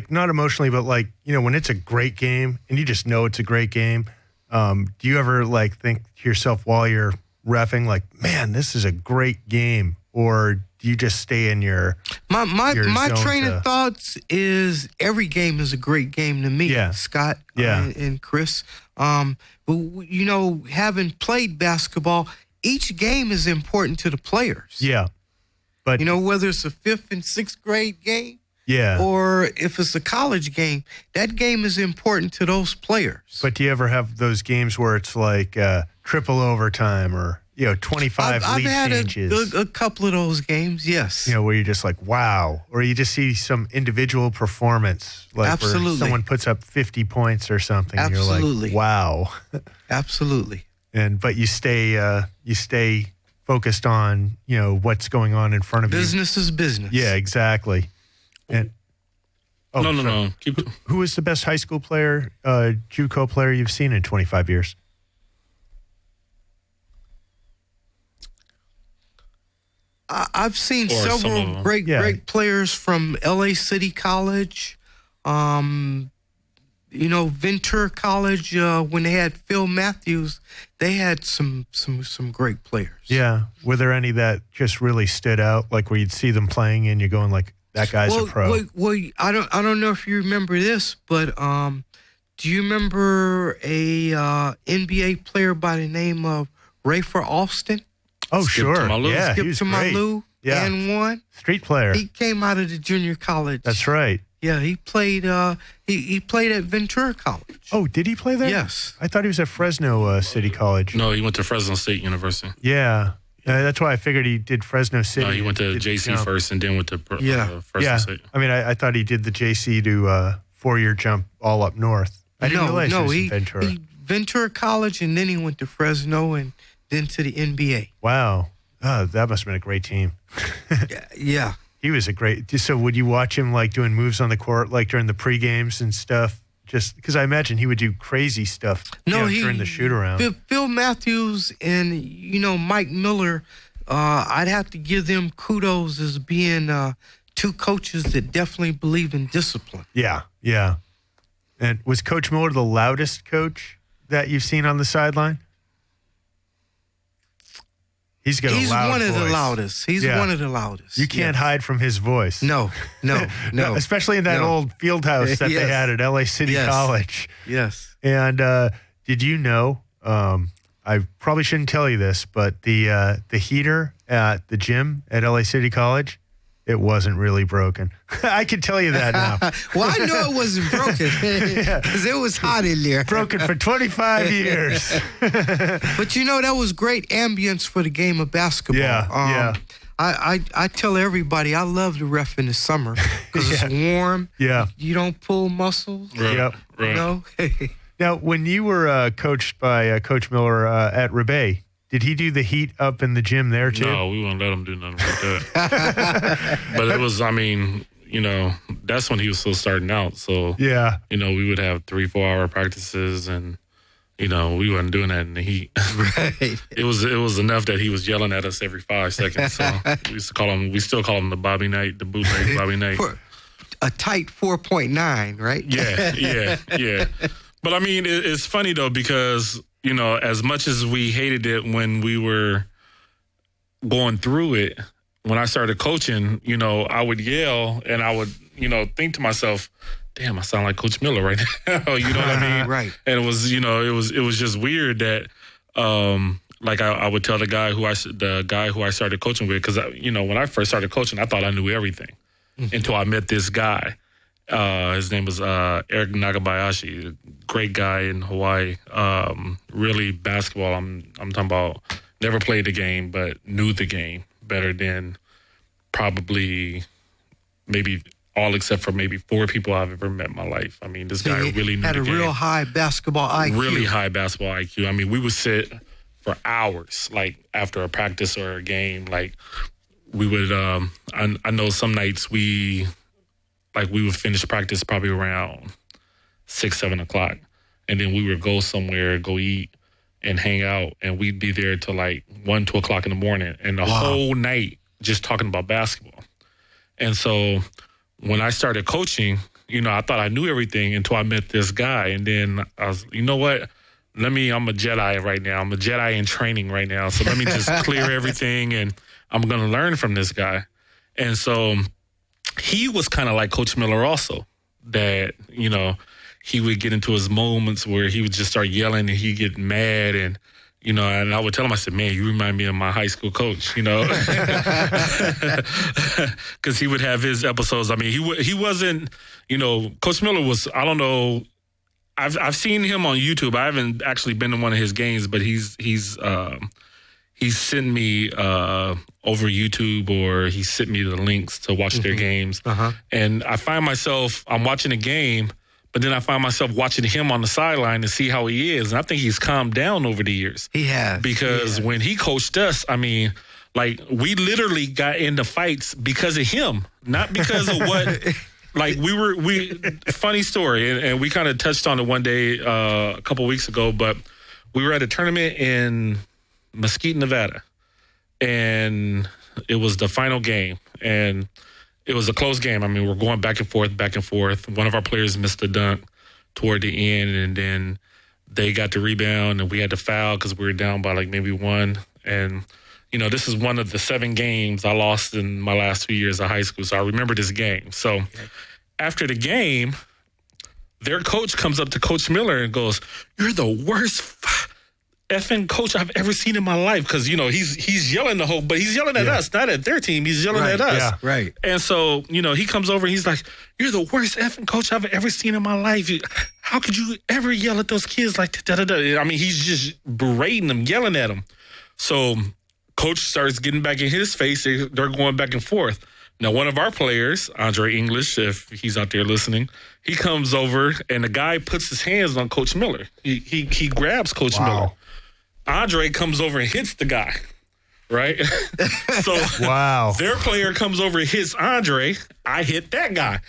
not emotionally, but like, when it's a great game and you just know it's a great game? Do you ever like think to yourself while you're reffing, like, man, this is a great game? Or do you just stay in your my zone train to- of thoughts is every game is a great game to me, Yeah. Scott, Yeah. and Chris. But having played basketball, each game is important to the players. Yeah. But Whether it's a 5th and 6th grade game, yeah. or if it's a college game, that game is important to those players. But do you ever have those games where it's like triple overtime or 25 I've lead had changes? a couple of those games, yes. Where you're just like, wow. Or you just see some individual performance, like Absolutely. where someone puts up 50 points or something. And you're Absolutely. like, wow. Absolutely. But you stay focused on, what's going on in front of Business is business. you. Yeah, exactly. And No. who is the best high school player, JUCO player you've seen in 25 years? I've seen Or some of several them. great players from LA City College, Ventura College. When they had Phil Matthews, they had some great players. Yeah. Were there any that just really stood out, like where you'd see them playing and you're going like, that guy's a pro? Well, I don't know if you remember this, but do you remember a NBA player by the name of Rafer Alston? Oh, Skip sure. Tumalu. Yeah, he Skip was to great. Malou Yeah. and one. Street player. He came out of the junior college. That's right. Yeah, he played. He played at Ventura College. Oh, did he play there? Yes. I thought he was at Fresno City College. No, he went to Fresno State University. Yeah. That's why I figured he did Fresno City. No, he went to Did the JC jump. first and then went to Yeah. Fresno Yeah. State. I mean, I thought he did the JC to 4-year jump all up north. I didn't realize he was in Ventura. He Ventura College, and then he went to Fresno, and then to the NBA. Wow. Oh, that must have been a great team. Yeah. He was a great. So would you watch him like doing moves on the court, like during the pre-games and stuff? Just because I imagine he would do crazy stuff during the shoot around. Phil Matthews and Mike Miller. I'd have to give them kudos as being two coaches that definitely believe in discipline. Yeah, yeah. And was Coach Miller the loudest coach that you've seen on the sideline? He's got a loud one of the voice. loudest. He's Yeah. one of the loudest. You can't Yes. hide from his voice. No. Especially in that No. old field house that they Yes. had at LA City Yes. College. Yes. And did you know, I probably shouldn't tell you this, but the heater at the gym at LA City College, it wasn't really broken. I can tell you that now. Well, I know it wasn't broken because it was hot in there. Broken for 25 years. But that was great ambience for the game of basketball. Yeah, I tell everybody I love the ref in the summer because it's warm. Yeah. You don't pull muscles. Right. Yep. Right. Now, when you were coached by Coach Miller at Rebay, did he do the heat up in the gym there too? No, we won't let him do nothing like that. But it was, that's when he was still starting out. So, Yeah. we would have 3-4 hour practices and, we weren't doing that in the heat. Right. It was enough that he was yelling at us every 5 seconds. So we still call him the Bobby Knight, the bootleg Bobby Knight. For a tight 4.9, right? Yeah. But it's funny though, because, as much as we hated it when we were going through it, when I started coaching, I would yell and I would, think to myself, damn, I sound like Coach Miller right now. You know what I mean? Right. And it was, it was just weird that, I would tell the guy who I started coaching with, because, when I first started coaching, I thought I knew everything until I met this guy. His name was Eric Nagabayashi, a great guy in Hawaii. Really basketball. I'm talking about never played the game, but knew the game better than probably maybe all except for maybe 4 people I've ever met in my life. This guy really knew had the a game. real high basketball IQ. Really high basketball IQ. We would sit for hours, like after a practice or a game. Like we would, I know some nights we would finish practice probably around 6-7 o'clock, and then we would go somewhere, go eat and hang out, and we'd be there till 1-2 o'clock in the morning, and the whole night just talking about basketball. And so when I started coaching, I thought I knew everything until I met this guy, and then I was, you know what? I'm a Jedi right now. I'm a Jedi in training right now, so let me just clear everything, and I'm going to learn from this guy. And so he was kind of like Coach Miller also, that, you know, he would get into his moments where he would just start yelling and he'd get mad. And, you know, and I would tell him, I said, man, you remind me of my high school coach, you know, because he would have his episodes. I mean, he wasn't, you know, Coach Miller was, I don't know, I've seen him on YouTube. I haven't actually been to one of his games, but he's sent me over YouTube, or he sent me the links to watch their games. And I find myself, I'm watching a game, but then I find myself watching him on the sideline to see how he is. And I think he's calmed down over the years. He has. Because when he coached us, I mean, like, we literally got into fights because of him, not because of what, like, funny story. And we kind of touched on it one day a couple weeks ago, but we were at a tournament in Mesquite, Nevada. And it was the final game. And it was a close game. I mean, we're going back and forth. One of our players missed a dunk toward the end, and then they got the rebound, and we had to foul because we were down by like maybe one. And, you know, this is one of the 7 games I lost in my last 2 years of high school, so I remember this game. So after the game, their coach comes up to Coach Miller and goes, "You're the worst effing coach I've ever seen in my life," because, you know, he's yelling the whole, but he's yelling at us, not at their team. He's yelling at us. Yeah, right. And so, you know, he comes over and he's like, "You're the worst effing coach I've ever seen in my life. How could you ever yell at those kids like that?" I mean, he's just berating them, yelling at them. So coach starts getting back in his face. They're going back and forth. Now, one of our players, Andre English, if he's out there listening, he comes over and the guy puts his hands on Coach Miller. He grabs Coach Miller. Andre comes over and hits the guy, right? So their player comes over and hits Andre. I hit that guy.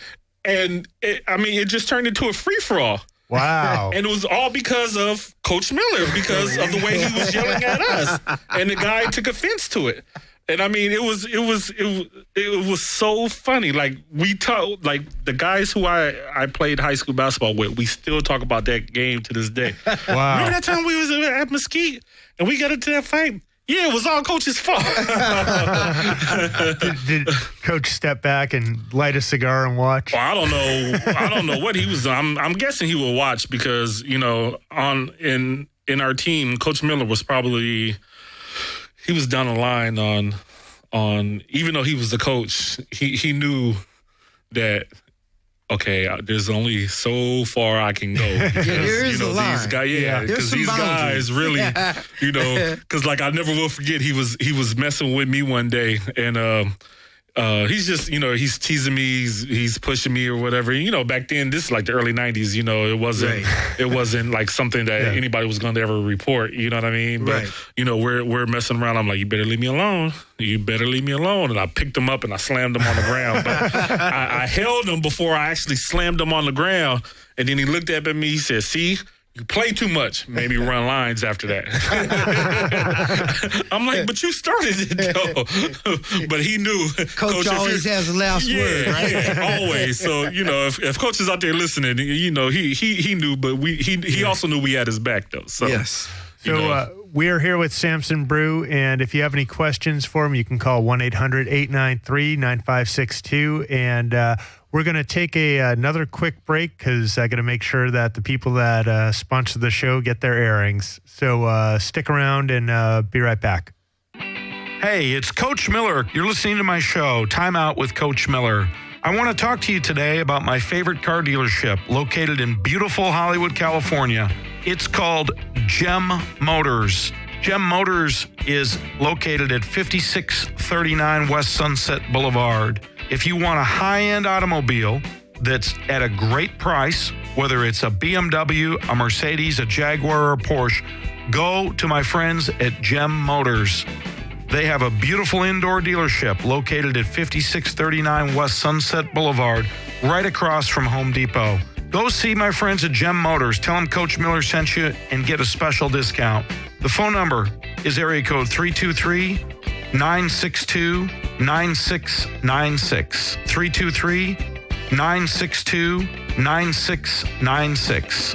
And, it just turned into a free-for-all. Wow. And it was all because of Coach Miller, because of the way he was yelling at us. And the guy took offense to it. And I mean, it was so funny. Like, we talk, like, the guys who I played high school basketball with, we still talk about that game to this day. Wow. Remember that time we was at Mesquite and we got into that fight? Yeah, it was all Coach's fault. Did Coach step back and light a cigar and watch? Well, I don't know what he was. I'm guessing he will watch because, you know, in our team, Coach Miller was probably. He was down the line on even though he was the coach, he knew that, okay, there's only so far I can go. Because, there is a line. These guys, because these guys really, you know, because like I never will forget, he was messing with me one day, and he's just, you know, he's teasing me, he's pushing me or whatever. You know, back then, this is like the early 90s, you know, it wasn't like something that anybody was going to ever report, you know what I mean? But, you know, we're messing around. I'm like, you better leave me alone. You better leave me alone. And I picked him up and I slammed him on the ground. But I held him before I actually slammed him on the ground. And then he looked up at me, he said, "See? You play too much." Made me run lines after that. I'm like, but you started it, though. But he knew. Coach always has the last word, right? Yeah, always. So, you know, if Coach is out there listening, you know, he knew, but he also knew we had his back, though. So, yes. So we are here with Samson Brew, and if you have any questions for him, you can call 1-800-893-9562, and we're going to take another quick break because I got to make sure that the people that sponsor the show get their airings. So stick around and be right back. Hey, it's Coach Miller. You're listening to my show, Time Out with Coach Miller. I want to talk to you today about my favorite car dealership located in beautiful Hollywood, California. It's called Gem Motors. Gem Motors is located at 5639 West Sunset Boulevard. If you want a high-end automobile that's at a great price, whether it's a BMW, a Mercedes, a Jaguar, or a Porsche, go to my friends at Gem Motors. They have a beautiful indoor dealership located at 5639 West Sunset Boulevard, right across from Home Depot. Go see my friends at Gem Motors. Tell them Coach Miller sent you and get a special discount. The phone number is area code 323-962-9696. 323-962-9696.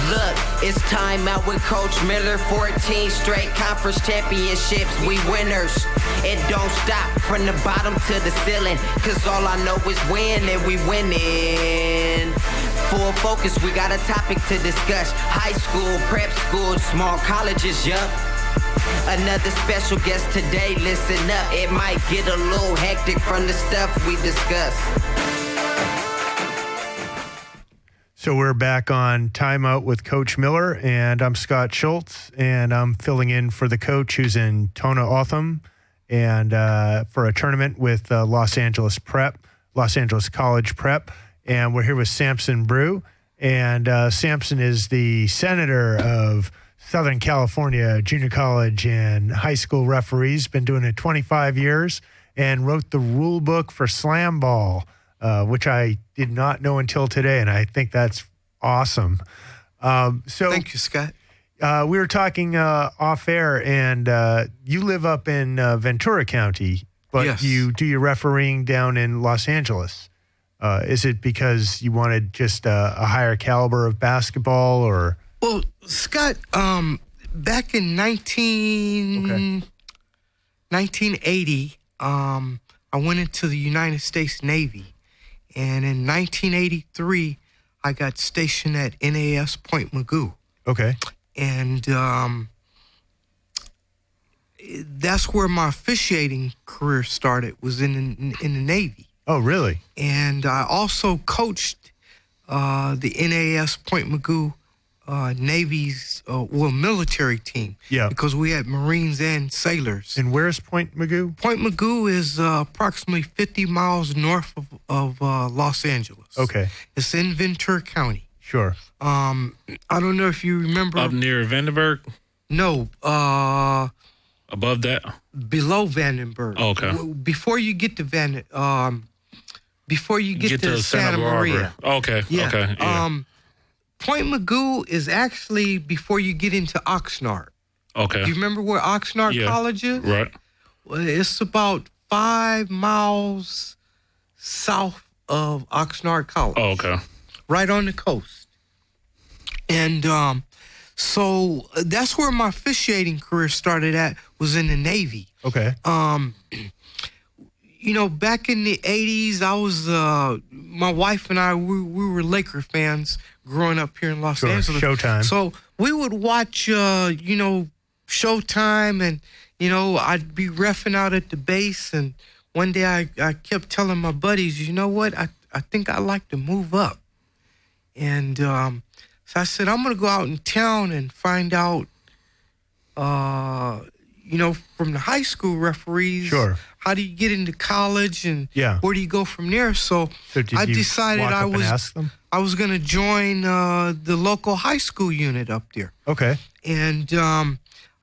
Look, It's time out with Coach Miller. 14 straight conference championships. We winners. It don't stop from the bottom to the ceiling. Cause all I know is win and we winning. Full focus, we got a topic to discuss. High school, prep school, small colleges, yup. Another special guest today, listen up. It might get a little hectic from the stuff we discuss. So we're back on Timeout with Coach Miller, and I'm Scott Schultz, and I'm filling in for the coach who's in Tona Otham, and for a tournament with Los Angeles College Prep, and we're here with Samson Brew, and Samson is the senator of Southern California junior college and high school referees, been doing it 25 years, and wrote the rule book for slam ball. Which I did not know until today, and I think that's awesome. So Thank you, Scott. We were talking off air, and you live up in Ventura County, but Yes. you do your refereeing down in Los Angeles. Is it because you wanted just a higher caliber of basketball, or? Well, Scott, back in 1980, I went into the United States Navy. And in 1983, I got stationed at NAS Point Magoo. Okay. And that's where my officiating career started, was in the Navy. Oh, really? And I also coached the NAS Point Magoo Navy's, military team. Yeah. Because we had Marines and sailors. And where's Point Magoo? Point Magoo is approximately 50 miles north of Los Angeles. Okay. It's in Ventura County. Sure. I don't know if you remember. Up near Vandenberg? No, Above that? below Vandenberg. Oh, okay. Before you get to before you get to Santa Barbara. Maria. Okay. Yeah. Okay. Yeah. Point Magoo is actually before you get into Oxnard. Okay. Do you remember where Oxnard Yeah. College is? Right. Well, it's about 5 miles south of Oxnard College. Oh, okay. Right on the coast. And so that's where my officiating career started at, was in the Navy. Okay. Back in the 80s, I was, my wife and I, we were Laker fans growing up here in Los Sure, Angeles. Showtime. So we would watch, Showtime, and, I'd be reffing out at the base. And one day I kept telling my buddies, you know what, I think I'd like to move up. And so I said, I'm going to go out in town and find out, from the high school referees, Sure. how do you get into college, and Yeah. where do you go from there? So Did I you decided walk I up and ask them? was going to join the local high school unit up there. Okay. And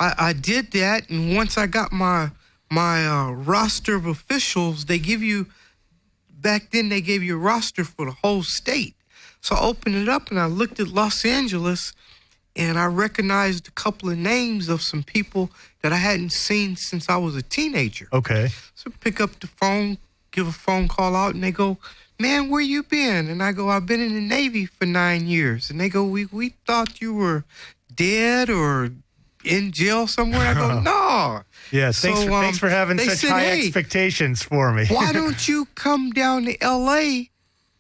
I did that, and once I got my roster of officials, back then they gave you a roster for the whole state. So I opened it up, and I looked at Los Angeles, and I recognized a couple of names of some people that I hadn't seen since I was a teenager. Okay. So pick up the phone, give a phone call out, and they go, man, where you been? And I go, I've been in the Navy for 9 years. And they go, we thought you were dead or in jail somewhere. I go, no. Yeah. Thanks for having they such said, high hey, expectations for me. why don't you come down to L.A.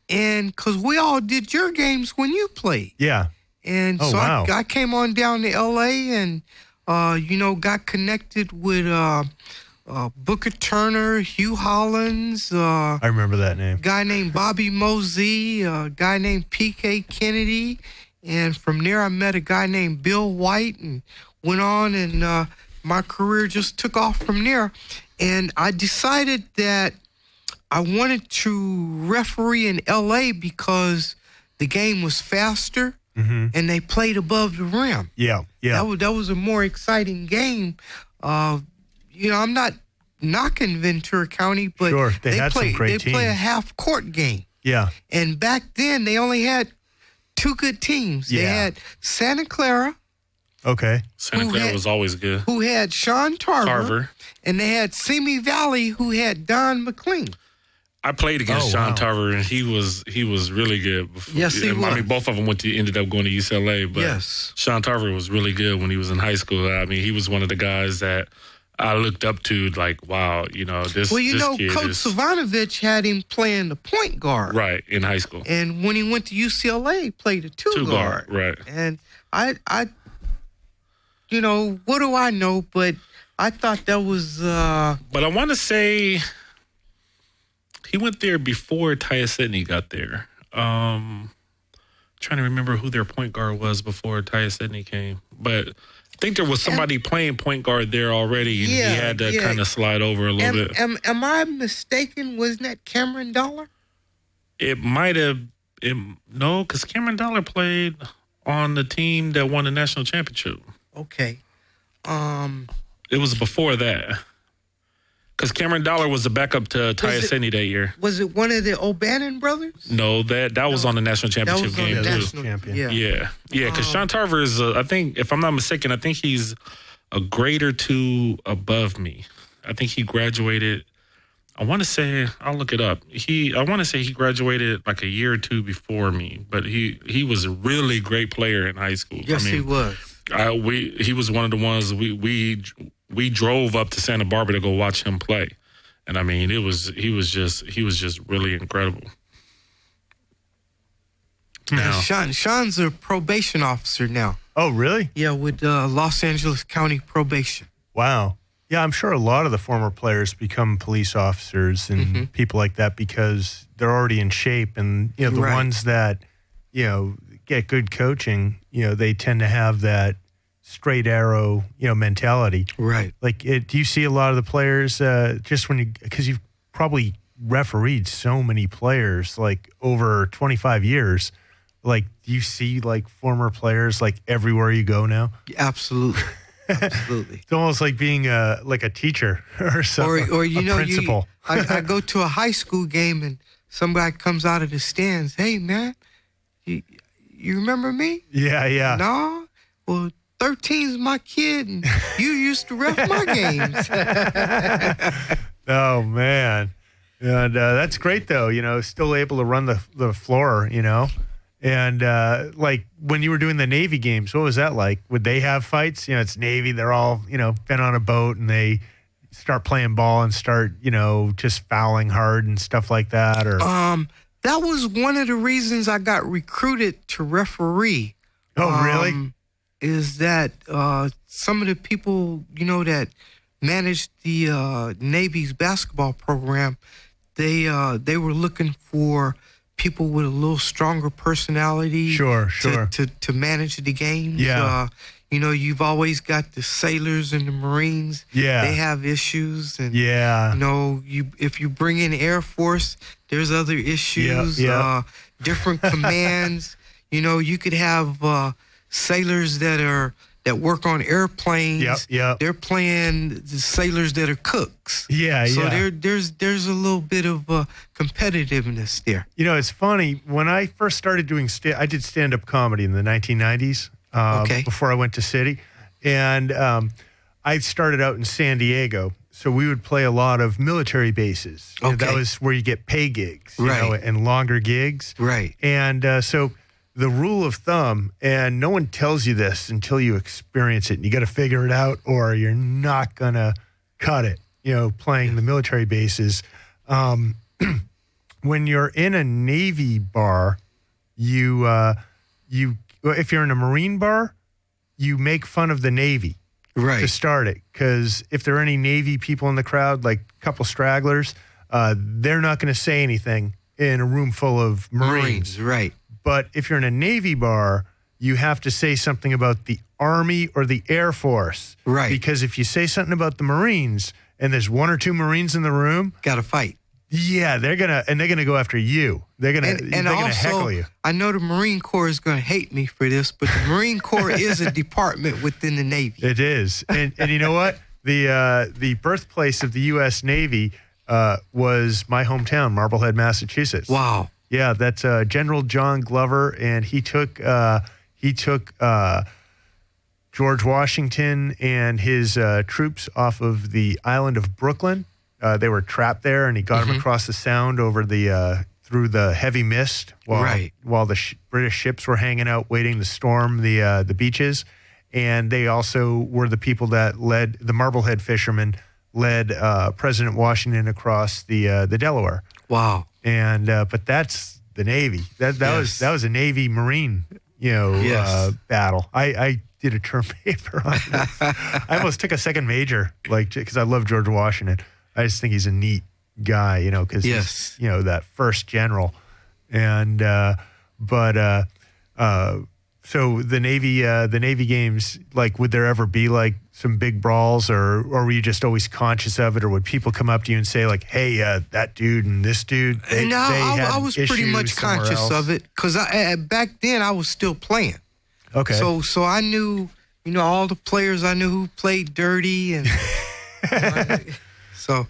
because we all did your games when you played. Yeah. And Oh, so wow. I came on down to L.A. and, got connected with Booker Turner, Hugh Hollins, I remember that name. guy named Bobby Mosey, a guy named P.K. Kennedy. And from there, I met a guy named Bill White and went on, and my career just took off from there. And I decided that I wanted to referee in L.A. because the game was faster and they played above the rim. Yeah. Yeah. That was a more exciting game. I'm not knocking Ventura County, but Sure, they had some great play a teams. half-court game. Yeah. And back then, they only had 2 good teams. They Yeah. had Santa Clara, Okay. Santa Who Clara had- was always good. who had Sean Tarver, Tarver. and they had Simi Valley, who had Don McLean. I played against Sean Tarver, and he was really good. Yes, he was. I mean, both of them ended up going to UCLA, but Yes. Sean Tarver was really good when he was in high school. I mean, he was one of the guys that I looked up to, like, wow, this. Well, this kid Coach Savanovich had him playing the point guard. Right, in high school. And when he went to UCLA, he played a two guard. Right. And I what do I know? But I thought that was. But I want to say he went there before Tyus Sidney got there. Trying to remember who their point guard was before Tyus Sidney came, but I think there was somebody playing point guard there already, and he had to kind of slide over a little bit. Am I mistaken? Wasn't that Cameron Dollar? It might have. No, because Cameron Dollar played on the team that won the national championship. Okay. It was before that. Because Cameron Dollar was the backup to Tyus Sidney that year. Was it one of the O'Bannon brothers? No, that was on the national championship game too. Champion. Yeah. Because Sean Tarver is, I think, if I'm not mistaken, I think he's a grade or two above me. I think he graduated. I want to say, I'll look it up. I want to say he graduated like a year or two before me, but he was a really great player in high school. Yes, he was. He was one of the ones we drove up to Santa Barbara to go watch him play, and I mean he was just really incredible. Now, Sean's a probation officer now. Oh, really? Yeah, with Los Angeles County Probation. Wow. Yeah, I'm sure a lot of the former players become police officers and people like that because they're already in shape, and the ones that get good coaching, they tend to have that straight arrow, mentality. Right. Like, do you see a lot of the players just because you've probably refereed so many players like over 25 years? Like, do you see like former players like everywhere you go now? Absolutely. Absolutely. It's almost like being like a teacher or something. Or a principal. I go to a high school game and some guy comes out of the stands. Hey, man, you remember me? Yeah. No. Well, 13's my kid, and you used to ref my games. Oh, man. And that's great, though, still able to run the floor, And, like, when you were doing the Navy games, what was that like? Would they have fights? It's Navy. They're all, been on a boat, and they start playing ball and start, just fouling hard and stuff like that? Or that was one of the reasons I got recruited to referee. Oh, really? Is that some of the people, that managed the Navy's basketball program, they were looking for people with a little stronger personality. Sure. To manage the games. Yeah. You've always got the sailors and the Marines. Yeah. They have issues. And, yeah. If you bring in Air Force, there's other issues. Yeah. Different commands. You could have sailors that work on airplanes. Yep. They're playing the sailors that are cooks. Yeah. So there's a little bit of competitiveness there. It's funny. When I first started doing I did stand-up comedy in the 1990s. Before I went to City. And I started out in San Diego. So we would play a lot of military bases. That was where you get pay gigs, and longer gigs. Right. And so the rule of thumb, and no one tells you this until you experience it, and you got to figure it out or you're not going to cut it, playing the military bases. When you're in a Navy bar, if you're in a Marine bar, you make fun of the Navy to start it. Because if there are any Navy people in the crowd, like a couple stragglers, they're not going to say anything in a room full of Marines. Right. But if you're in a Navy bar, you have to say something about the Army or the Air Force. Right. Because if you say something about the Marines and there's one or two Marines in the room, got to fight. Yeah, they're gonna go after you. They're gonna heckle you. I know the Marine Corps is gonna hate me for this, but the Marine Corps is a department within the Navy. It is, and you know what? The birthplace of the U.S. Navy was my hometown, Marblehead, Massachusetts. Wow. Yeah, that's General John Glover, and he took George Washington and his troops off of the island of Brooklyn. they were trapped there, and he got them across the Sound over the through the heavy mist while the British ships were hanging out waiting to storm the beaches. And they also were the people that led the Marblehead fishermen led President Washington across the Delaware. Wow. And but that's the Navy. That was a Navy Marine battle. I did a term paper on this. I almost took a second major, because I love George Washington. I just think he's a neat guy, because he's that first general. And so the Navy games, would there ever be some big brawls, or were you just always conscious of it, or would people come up to you and say hey, that dude and this dude? I was pretty much conscious of it because back then I was still playing. Okay. So I knew all the players. I knew who played dirty, and so.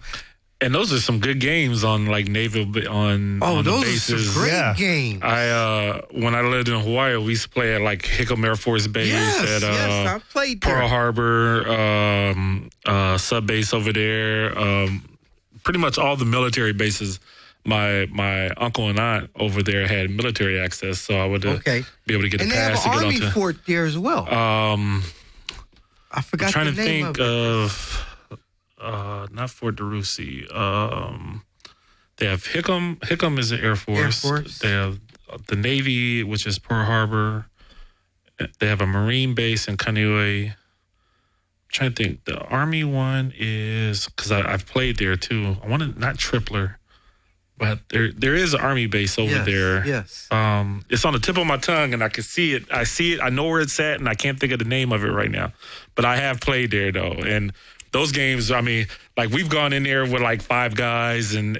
And those are some good games on naval on those the bases. Are some great games. When I lived in Hawaii, we used to play at Hickam Air Force Base, I played there. Pearl Harbor, sub base over there. Pretty much all the military bases. My uncle and aunt over there had military access, so I would be able to get a pass to get onto. And they have an Army fort there as well. I forgot I'm trying the name to think of. Not Fort DeRussy. They have Hickam. Hickam is the Air Force. They have the Navy, which is Pearl Harbor. They have a Marine base in Kaneohe. I'm trying to think. The Army one is, because I've played there too. I want to, not Tripler, but there is an Army base over there. Yes. It's on the tip of my tongue, and I can see it. I see it. I know where it's at, and I can't think of the name of it right now. But I have played there though, and those games, we've gone in there with 5 guys and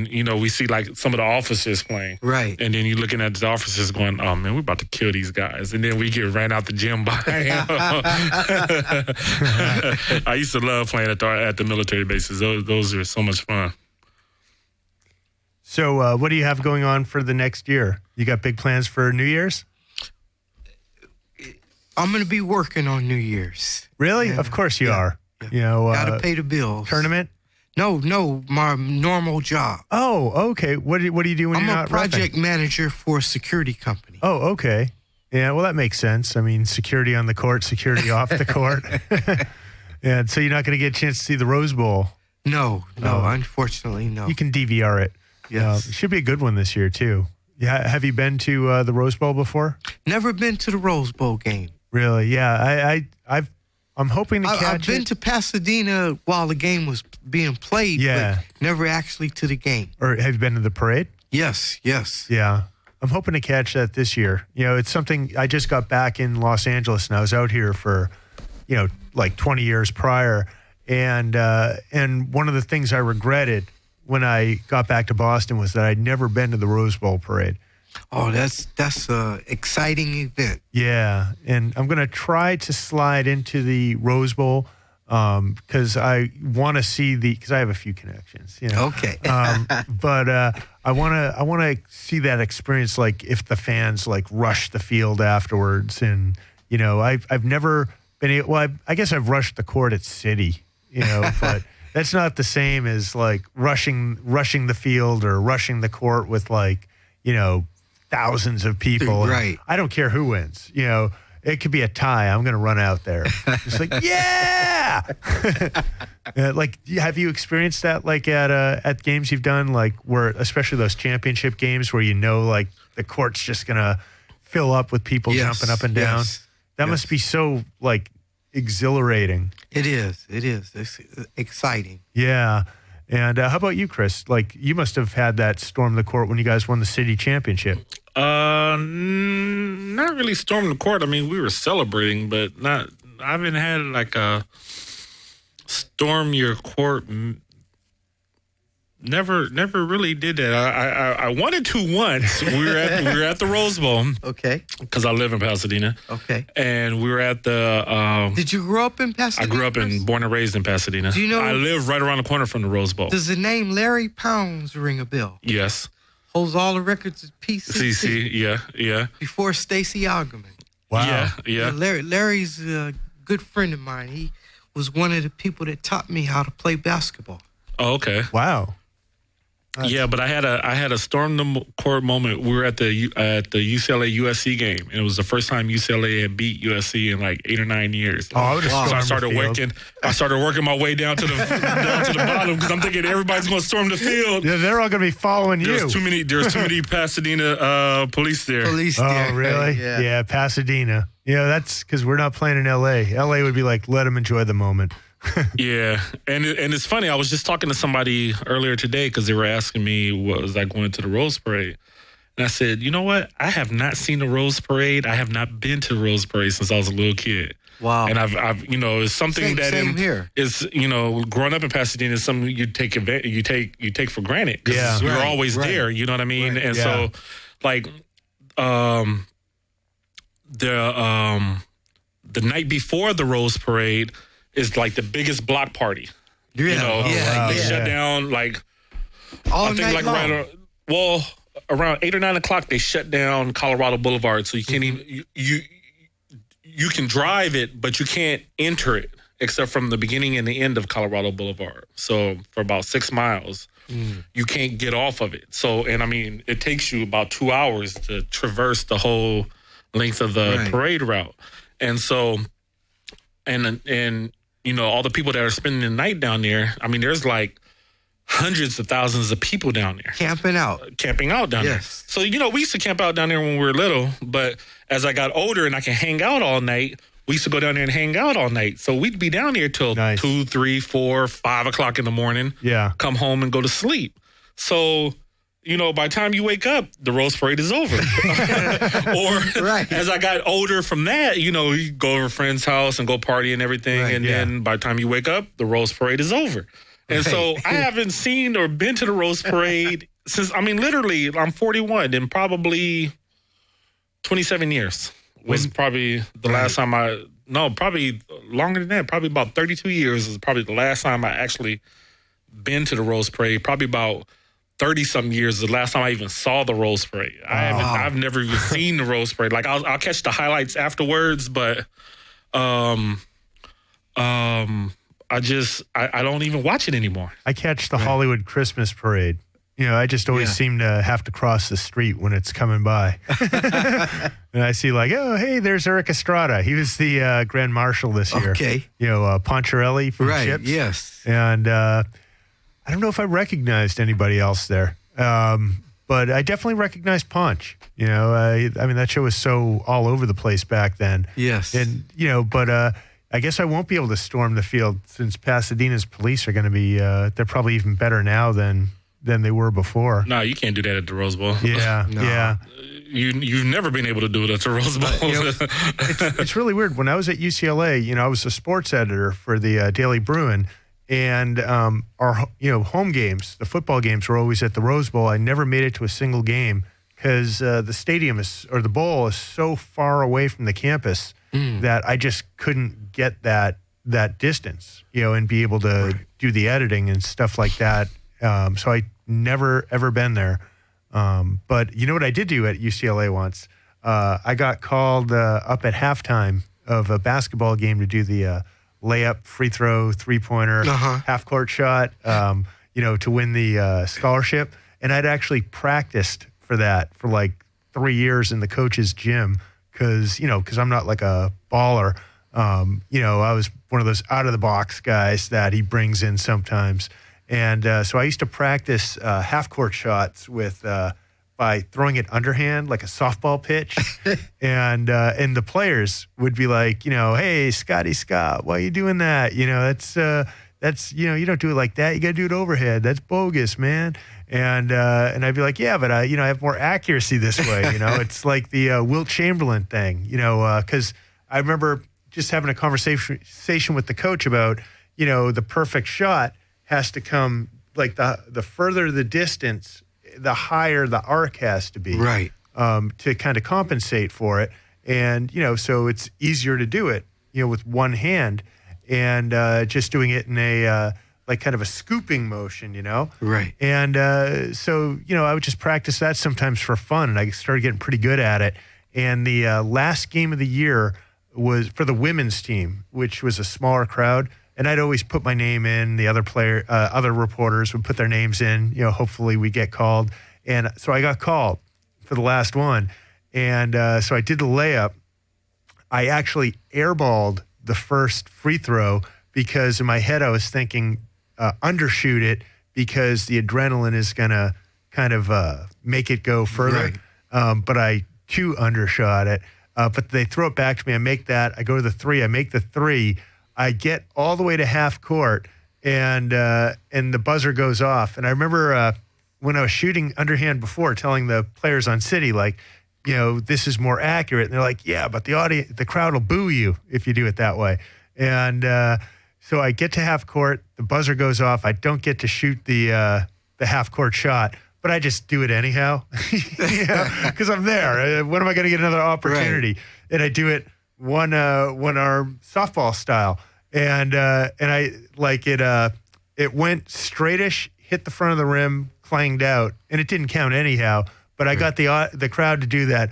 we see some of the officers playing. Right. And then you're looking at the officers going, oh man, we're about to kill these guys. And then we get ran out the gym by him. I used to love playing at the military bases. Those are so much fun. So what do you have going on for the next year? You got big plans for New Year's? I'm going to be working on New Year's. Really? Yeah. Of course you are. Gotta pay the bills. Tournament? No, my normal job. Oh, okay. What do you do when you're not I'm a project manager for a security company. Oh, okay. Yeah, well, that makes sense. Security on the court, security off the court. Yeah, so you're not going to get a chance to see the Rose Bowl. No, unfortunately, no. You can DVR it. Yes. It should be a good one this year, too. Yeah. Have you been to the Rose Bowl before? Never been to the Rose Bowl game. Really? Yeah, I'm hoping to catch it. I've been to Pasadena while the game was being played, but never actually to the game. Or have you been to the parade? Yes. Yeah. I'm hoping to catch that this year. It's something, I just got back in Los Angeles, and I was out here for, 20 years prior. And one of the things I regretted when I got back to Boston was that I'd never been to the Rose Bowl parade. Oh, that's a exciting event. Yeah, and I'm going to try to slide into the Rose Bowl because I want to see because I have a few connections. Okay. But I want to see that experience, if the fans rush the field afterwards, and I've never been. Well, I guess I've rushed the court at City, but that's not the same as rushing the field or rushing the court with thousands of people. Right. I don't care who wins. It could be a tie. I'm going to run out there. Just yeah. Have you experienced that at games you've done, where, especially those championship games where the court's just going to fill up with people jumping up and down? That must be so exhilarating. It is. It's exciting. Yeah. And how about you, Chris? You must have had that storm the court when you guys won the city championship. Not really storm the court. We were celebrating, but not. I haven't had a storm your court. Never really did that. I wanted to once. We were at the Rose Bowl. Okay. Because I live in Pasadena. Okay. And we were at the. Did you grow up in Pasadena? I grew up born and raised in Pasadena. Do you know? I live right around the corner from the Rose Bowl. Does the name Larry Pounds ring a bell? Yes. Holds all the records at PCC. Yeah. Before Stacey Algerman. Wow. Yeah. Larry's a good friend of mine. He was one of the people that taught me how to play basketball. Oh, okay. Wow. Yeah, but I had a storm the court moment. We were at the UCLA USC game, and it was the first time UCLA had beat USC in like 8 or 9 years. Oh, I would have So I stormed started the field. working. I started working my way down to the bottom because I'm thinking everybody's going to storm the field. Yeah, they're all going to be following you. There's too many Pasadena police there. Police Oh, there. really? Yeah. Pasadena. Yeah, that's because we're not playing in L.A. L.A. would be like, let them enjoy the moment. Yeah, and it's funny. I was just talking to somebody earlier today because they were asking me what was I going to the Rose Parade, and I said, you know what? I have not seen the Rose Parade. I have not been to the Rose Parade since I was a little kid. Wow. And I've it's something Same here. is growing up in Pasadena is something you take for granted because Yeah. you're Right, always right. there. You know what I mean? Right. And Yeah. so, like, the night before the Rose Parade is like the biggest block party. Yeah. You know, yeah. they yeah. shut down like All I think night like long. around 8 or 9 o'clock they shut down Colorado Boulevard, so you can't even you can drive it, but you can't enter it except from the beginning and the end of Colorado Boulevard. So for about 6 miles, you can't get off of it. So, and I mean, it takes you about 2 hours to traverse the whole length of the Right. parade route. And so, and all the people that are spending the night down there, I mean, there's like hundreds of thousands of people down there Camping out. camping out down Yes. there. So, we used to camp out down there when we were little, but as I got older and I can hang out all night, we used to go down there and hang out all night. So we'd be down there till Nice. 2, 3, 4, 5 o'clock in the morning. Yeah. Come home and go to sleep. So, by the time you wake up, the Rose Parade is over. Or Right. as I got older from that, you go over a friend's house and go party and everything. Right, and yeah. then by the time you wake up, the Rose Parade is over. And so I haven't seen or been to the Rose Parade since, literally, I'm 41 and probably 27 years was probably the last time probably longer than that. Probably about 32 years is probably the last time I actually been to the Rose Parade. Probably about 30-something years is the last time I even saw the Rose Parade. I've never even seen the Rose Parade. Like, I'll catch the highlights afterwards, but I don't even watch it anymore. I catch the Hollywood Christmas parade. I just always seem to have to cross the street when it's coming by. And I see like, oh, hey, there's Eric Estrada. He was the Grand Marshal this year. Okay. Poncherelli from Right. Chips. Yes. And I don't know if I recognized anybody else there. But I definitely recognized Ponch. That show was so all over the place back then. Yes. And, but I guess I won't be able to storm the field since Pasadena's police are going to be, they're probably even better now than they were before. No, you can't do that at the Rose Bowl. Yeah, No. yeah. You've never been able to do it at the Rose Bowl. It's really weird. When I was at UCLA, I was a sports editor for the Daily Bruin, and our home games, the football games, were always at the Rose Bowl. I never made it to a single game because the stadium the bowl is so far away from the campus that I just couldn't get that distance, and be able to do the editing and stuff like that. So I never ever been there. But you know what I did do at UCLA once? I got called up at halftime of a basketball game to do the layup, free throw, 3-pointer, half-court shot, to win the scholarship. And I'd actually practiced for that for like 3 years in the coach's gym because I'm not like a baller. I was one of those out-of-the-box guys that he brings in sometimes. And so I used to practice half-court shots by throwing it underhand like a softball pitch. and the players would be like, hey, Scott, why are you doing that? That's you don't do it like that. You got to do it overhead. That's bogus, man. And I'd be like, yeah, but I have more accuracy this way. It's like the Wilt Chamberlain thing, because I remember just having a conversation with the coach about, the perfect shot has to come like the further the distance, the higher the arc has to be, Right. To kind of compensate for it. And, so it's easier to do it, with one hand and just doing it in a like kind of a scooping motion, Right. And so, I would just practice that sometimes for fun, and I started getting pretty good at it. And the last game of the year was for the women's team, which was a smaller crowd. and I'd always put my name in. The other reporters would put their names in. Hopefully we get called. And so I got called for the last one, and so I did the layup. I actually airballed the first free throw because in my head I was thinking undershoot it because the adrenaline is gonna kind of make it go further. Right. But I too undershot it. But they throw it back to me. I make that. I go to the three. I make the three. I get all the way to half court, and the buzzer goes off. And I remember when I was shooting underhand before, telling the players on City, like, this is more accurate. And they're like, yeah, but the crowd will boo you if you do it that way. And so I get to half court. The buzzer goes off. I don't get to shoot the half court shot. But I just do it anyhow, because I'm there. When am I going to get another opportunity? Right. And I do it one arm softball style, and I like it. It went straightish, hit the front of the rim, clanged out, and it didn't count anyhow. But I got the crowd to do that.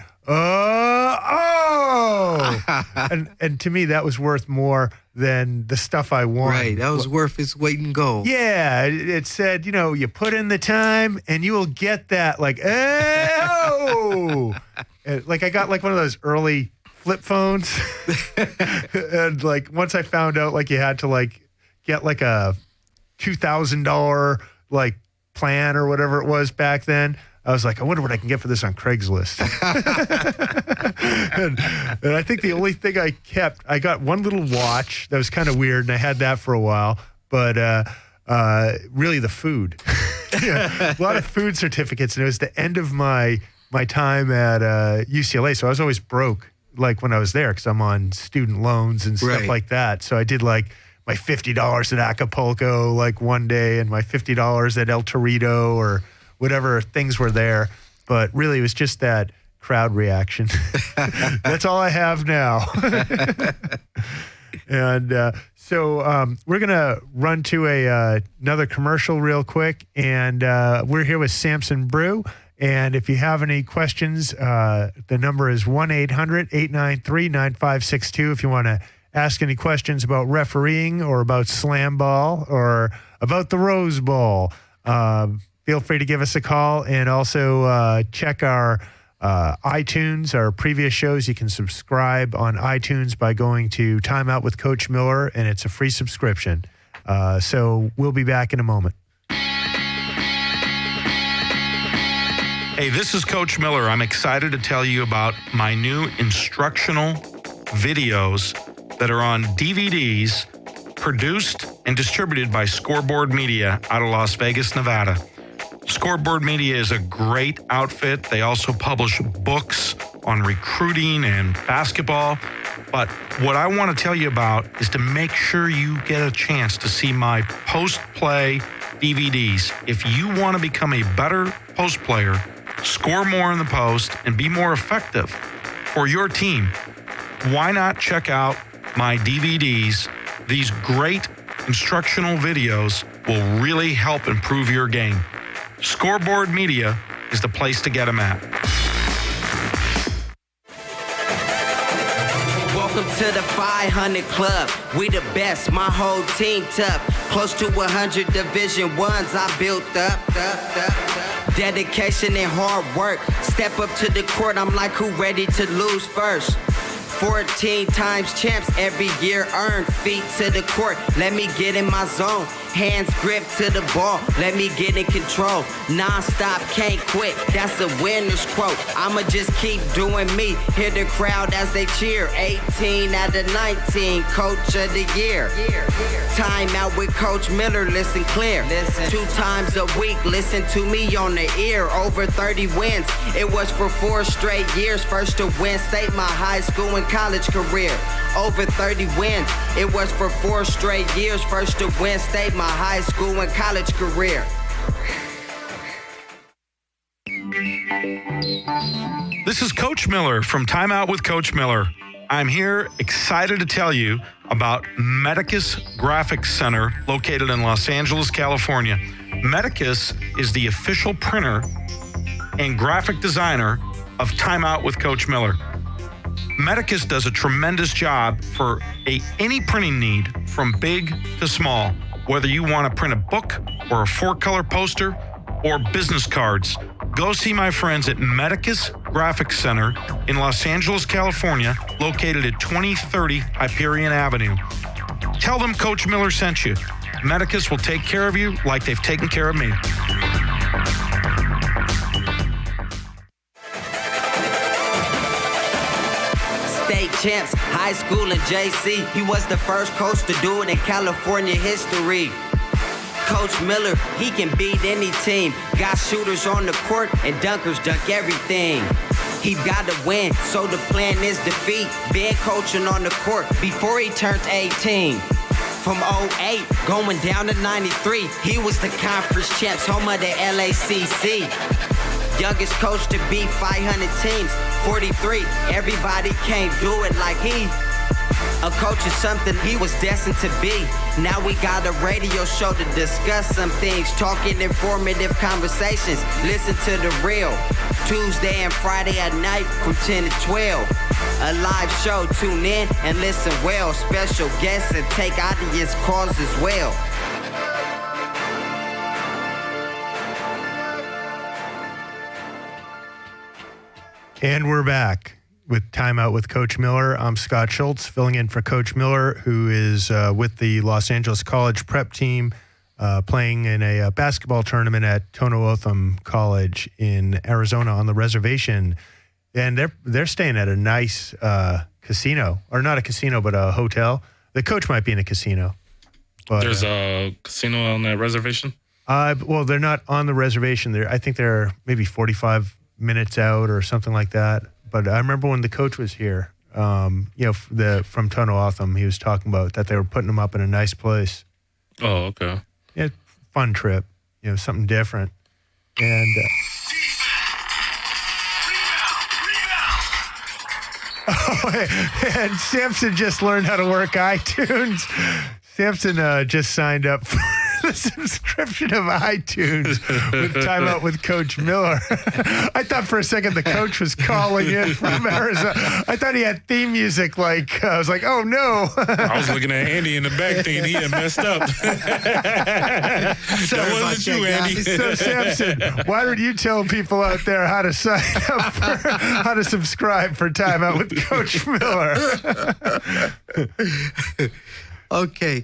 And to me that was worth more than the stuff I won. Right, that was worth its weight in gold. Yeah, it said, you put in the time and you will get that. Like, like I got like one of those early flip phones, and like once I found out like you had to like get like a $2,000 like plan or whatever it was back then. I was like, I wonder what I can get for this on Craigslist. and I think the only thing I got one little watch that was kind of weird, and I had that for a while, but really the food. A lot of food certificates, and it was the end of my time at UCLA, so I was always broke, like when I was there, because I'm on student loans and stuff like that. So I did like my $50 at Acapulco like one day, and my $50 at El Torito or whatever things were there. But really, it was just that crowd reaction. That's all I have now. And so we're going to run to another commercial real quick. And we're here with Samson Brew. And if you have any questions, the number is 1-800-893-9562 if you want to ask any questions about refereeing or about slam ball or about the Rose Bowl. Feel free to give us a call, and also check our iTunes, our previous shows. You can subscribe on iTunes by going to Time Out with Coach Miller, and it's a free subscription. So we'll be back in a moment. Hey, this is Coach Miller. I'm excited to tell you about my new instructional videos that are on DVDs, produced and distributed by Scoreboard Media out of Las Vegas, Nevada. Scoreboard Media is a great outfit. They also publish books on recruiting and basketball. But what I want to tell you about is to make sure you get a chance to see my post-play DVDs. If you want to become a better post player, score more in the post, and be more effective for your team, why not check out my DVDs? These great instructional videos will really help improve your game. Scoreboard Media is the place to get them at. Welcome to the 500 Club. We the best, my whole team tough. Close to 100 Division Ones I built up. Dedication and hard work. Step up to the court, I'm like, who ready to lose first? 14 times champs every year earned. Feet to the court, let me get in my zone. Hands grip to the ball, let me get in control. Non-stop, can't quit, that's a winner's quote. I'ma just keep doing me, hear the crowd as they cheer. 18 out of 19, coach of the year. Time out with Coach Miller, listen clear. 2 times a week, listen to me on the ear. Over 30 wins, it was for 4 straight years. First to win state my high school and college career. Over 30 wins, it was for 4 straight years. First to win state my high school and college career. This is Coach Miller from Time Out with Coach Miller. I'm here excited to tell you about Medicus Graphics Center located in Los Angeles, California. Medicus is the official printer and graphic designer of Time Out with Coach Miller. Medicus does a tremendous job for any printing need from big to small. Whether you want to print a book or a 4-color poster or business cards, go see my friends at Medicus Graphics Center in Los Angeles, California, located at 2030 Hyperion Avenue. Tell them Coach Miller sent you. Medicus will take care of you like they've taken care of me. State champs, high school and JC. He was the first coach to do it in California history. Coach Miller, he can beat any team. Got shooters on the court and dunkers dunk everything. He got to win, so the plan is defeat. Been coaching on the court before he turned 18. From 08, going down to 93, he was the conference champs, home of the LACC. Youngest coach to beat 500 teams, 43. Everybody can't do it like he. A coach is something he was destined to be. Now we got a radio show to discuss some things, talking informative conversations. Listen to the real. Tuesday and Friday at night from 10 to 12. A live show, tune in and listen well. Special guests and take audience calls as well. And we're back with Time Out with Coach Miller. I'm Scott Schultz, filling in for Coach Miller, who is with the Los Angeles College prep team, playing in a basketball tournament at Tono Otham College in Arizona on the reservation. And they're staying at a nice casino, or not a casino, but a hotel. The coach might be in a casino. But, There's a casino on that reservation? Well, they're not on the reservation. I think they're maybe 45 minutes out or something like that. But I remember when the coach was here, from Tono Otham, he was talking about that they were putting him up in a nice place. Oh, okay. Yeah, fun trip, something different. And and Samson just learned how to work iTunes. Samson just signed up for the subscription of iTunes with Time Out with Coach Miller. I thought for a second the coach was calling in from Arizona. I thought he had theme music. I was like, oh no. I was looking at Andy in the back thinking he had messed up. That wasn't you, Andy. So Samson, why don't you tell people out there how to sign up how to subscribe for Time Out with Coach Miller? Okay.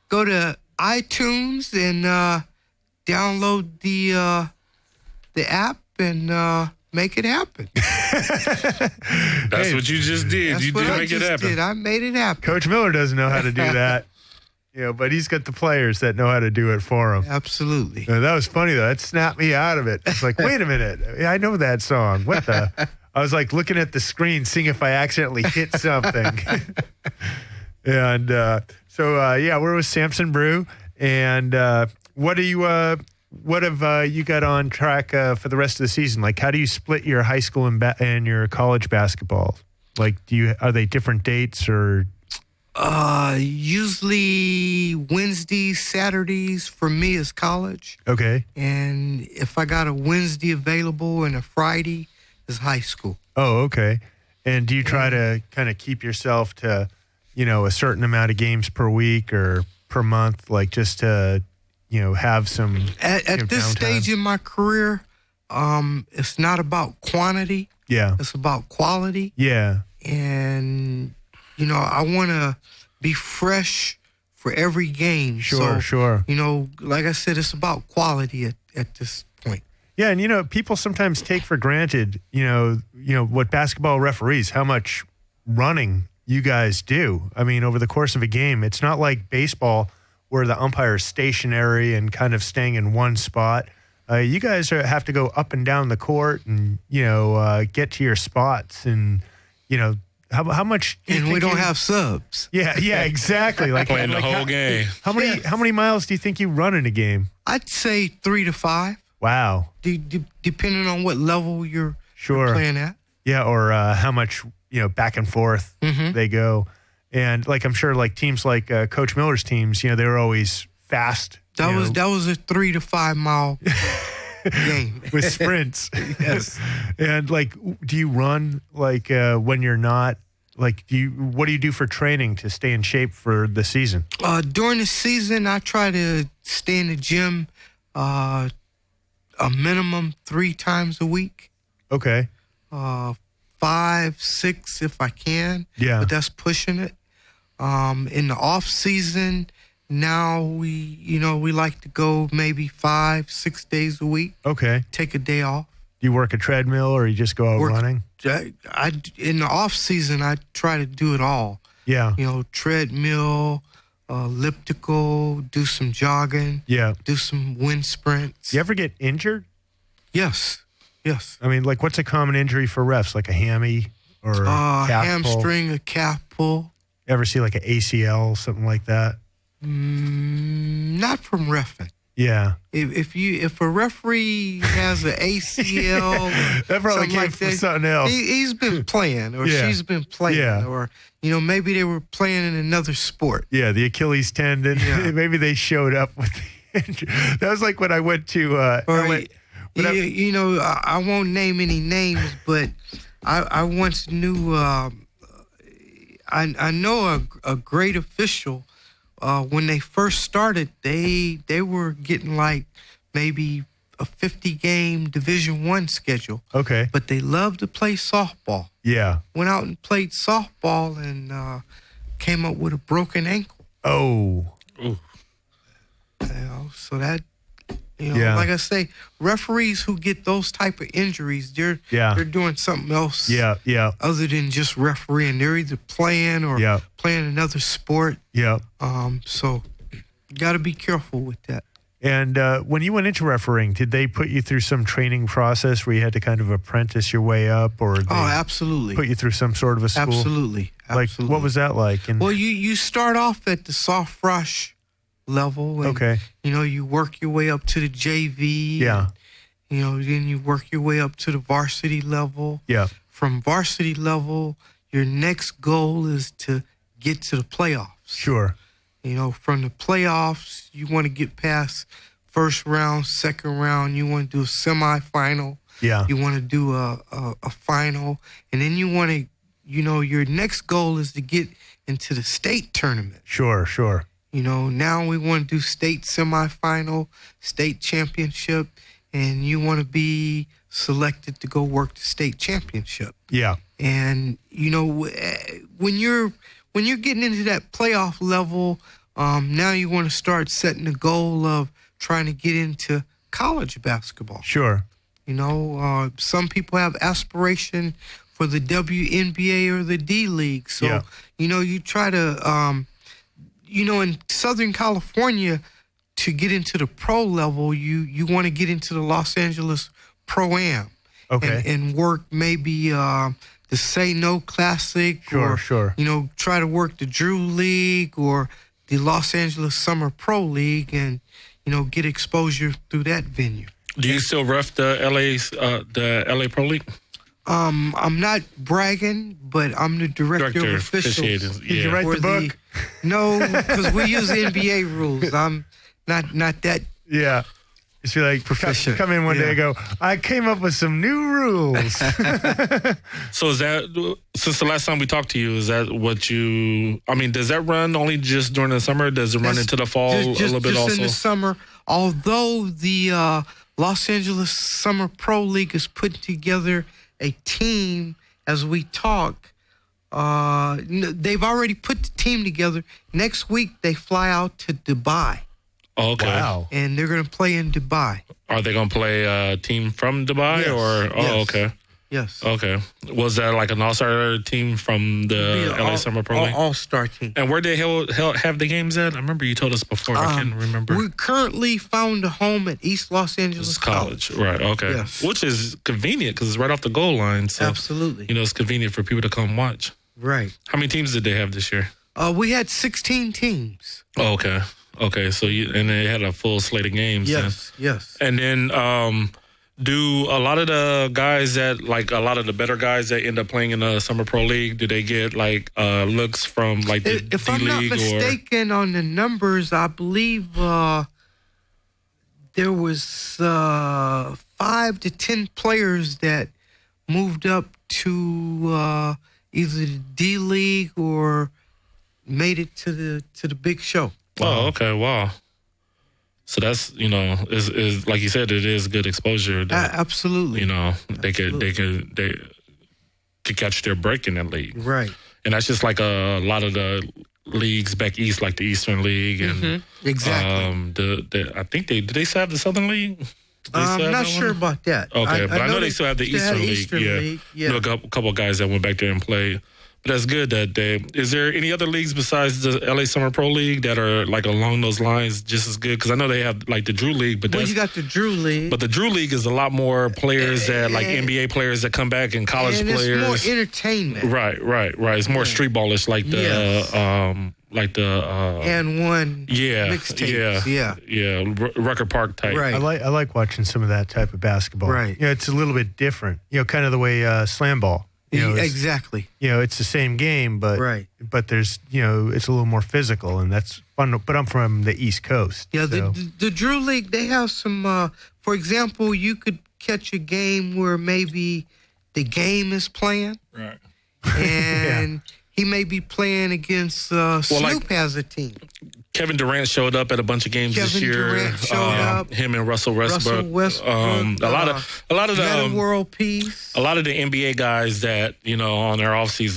Go to iTunes and download the app and make it happen. That's what you just did. That's You what did I make it just happen. did. I made it happen. Coach Miller doesn't know how to do that. But he's got the players that know how to do it for him. Absolutely. That was funny, though. That snapped me out of it. It's like, wait a minute. I know that song. What the? I was like looking at the screen, seeing if I accidentally hit something. And we're with Samson Brew. And what have you got on track for the rest of the season? Like, how do you split your high school and your college basketball? Like, are they different dates or? Usually Wednesdays, Saturdays for me is college. Okay. And if I got a Wednesday available and a Friday is high school. Oh, okay. And do you try to kind of keep yourself to, a certain amount of games per week or per month, like just to, have some at this downtime? stage in my career, it's not about quantity. Yeah. It's about quality. Yeah. And I want to be fresh for every game. Sure. Like I said, it's about quality at this point. Yeah, and people sometimes take for granted, what basketball referees, how much running you guys do. I mean, over the course of a game, it's not like baseball where the umpire is stationary and kind of staying in one spot. You guys have to go up and down the court and get to your spots and how much? And we don't have subs. Yeah, exactly. Like playing the whole game. How many miles do you think you run in a game? I'd say 3 to 5. Wow. Depending on what level you're playing at. Yeah, or how much back and forth they go, and I'm sure teams like Coach Miller's teams, they were always fast. That was a 3 to 5 mile game. with sprints. Yes. And like, do you run like when you're not? Like, what do you do for training to stay in shape for the season? During the season, I try to stay in the gym a minimum 3 times a week. Okay. 5, 6 if I can. Yeah. But that's pushing it. In the off season, now we like to go maybe 5, 6 days a week. Okay. Take a day off. Do you work a treadmill or you just go out running? In the off season, I try to do it all. Yeah. Treadmill, elliptical, do some jogging. Yeah. Do some wind sprints. You ever get injured? Yes. I mean, like, what's a common injury for refs? Like a hammy or a calf hamstring, pull? a calf pull. Ever see like an ACL, something like that? Not from reffing. Yeah. If a referee has an ACL, that probably something came like from that, something else. He's been playing, or Yeah. she's been playing, Yeah. or maybe they were playing in another sport. Yeah, the Achilles tendon. Yeah. Maybe they showed up with the injury. That was like when I went to LA. I won't name any names, but I once knew. I know a great official. When they first started, they were getting like maybe a 50-game Division I schedule. Okay. But they loved to play softball. Yeah. Went out and played softball and came up with a broken ankle. Oh. Ooh. So that, Yeah. like I say, referees who get those type of injuries, they're doing something else. Yeah. Yeah. Other than just refereeing, they're either playing or playing another sport. Yeah. So you got to be careful with that. And when you went into refereeing, did they put you through some training process where you had to kind of apprentice your way up, or they absolutely put you through some sort of a school? Absolutely. Like, what was that like? And well, you start off at the soft rush level. And, okay. You work your way up to the JV. Yeah. And, then you work your way up to the varsity level. Yeah. From varsity level, your next goal is to get to the playoffs. Sure. From the playoffs, you want to get past first round, second round. You want to do a semifinal. Yeah. You want to do a final. And then you want to, your next goal is to get into the state tournament. Sure. Now we want to do state semifinal, state championship, and you want to be selected to go work the state championship. Yeah. And, when you're getting into that playoff level, now you want to start setting the goal of trying to get into college basketball. Sure. Some people have aspiration for the WNBA or the D League. So, you try to, in Southern California, to get into the pro level, you want to get into the Los Angeles Pro-Am. Okay. And work maybe the Say No Classic. Sure. Try to work the Drew League or the Los Angeles Summer Pro League and, get exposure through that venue. Do you still ref the LA Pro League? I'm not bragging, but I'm the director of officials. Did you write the book? No, because we use NBA rules. I'm not that. Yeah. Just be like, come in one day and go, I came up with some new rules. So is that, since the last time we talked to you, is that what does that run only just during the summer? Does it run into the fall a little bit also? Just in the summer. Although the Los Angeles Summer Pro League is putting together a team as we talk. They've already put the team together. Next week, they fly out to Dubai. Oh, okay. Wow. And they're going to play in Dubai. Are they going to play a team from Dubai? Yes. Or Yes. Okay. Yes. Okay. Was that like an all-star team from the LA Summer Pro League? All-star team. And where they have the games at? I remember you told us before. I can't remember. We currently found a home at East Los Angeles College. Right. Okay. Yes. Which is convenient because it's right off the goal line. So, Absolutely. it's convenient for people to come watch. Right. How many teams did they have this year? We had 16 teams. Oh, okay. Okay. So and they had a full slate of games. Yes. Yes. And then do a lot of the guys a lot of the better guys that end up playing in the Summer Pro League, do they get looks from the If D I'm not League mistaken on the numbers, I believe there was 5 to 10 players that moved up to either the D League or made it to the big show. Oh, okay, wow. So that's is like you said, it is good exposure. That, Absolutely. They could catch their break in that league, Right. and that's just like a lot of the leagues back east, like the Eastern League, and Exactly. I think did they still have the Southern League? Did they still I'm have not that sure one? about that. Okay, but I know they still have the had Eastern League. League. I know a couple of guys that went back there and played. But that's good that is there any other leagues besides the LA Summer Pro League that are like along those lines just as good? Because I know they have like the Drew League, but Well, you got the Drew League. but the Drew League is a lot more players that like NBA players that come back and college and players. it's more entertainment. Right. It's more street ballish, like the Yes. And one mixtapes. Rucker Park type. Right. I like watching some of that type of basketball. Right. It's a little bit different. Kind of the way slam ball. Exactly. It's the same game, but Right. but there's it's a little more physical, and that's fun. But I'm from the East Coast. Yeah, so. the Drew League, they have some, for example, you could catch a game where maybe the game is playing Right. and he may be playing against Snoop has a team. Kevin Durant showed up at a bunch of games this Kevin year. Durant showed up. Him and Russell Westbrook. Russell a lot of the Meta World Peace. a lot of the NBA guys that on their off season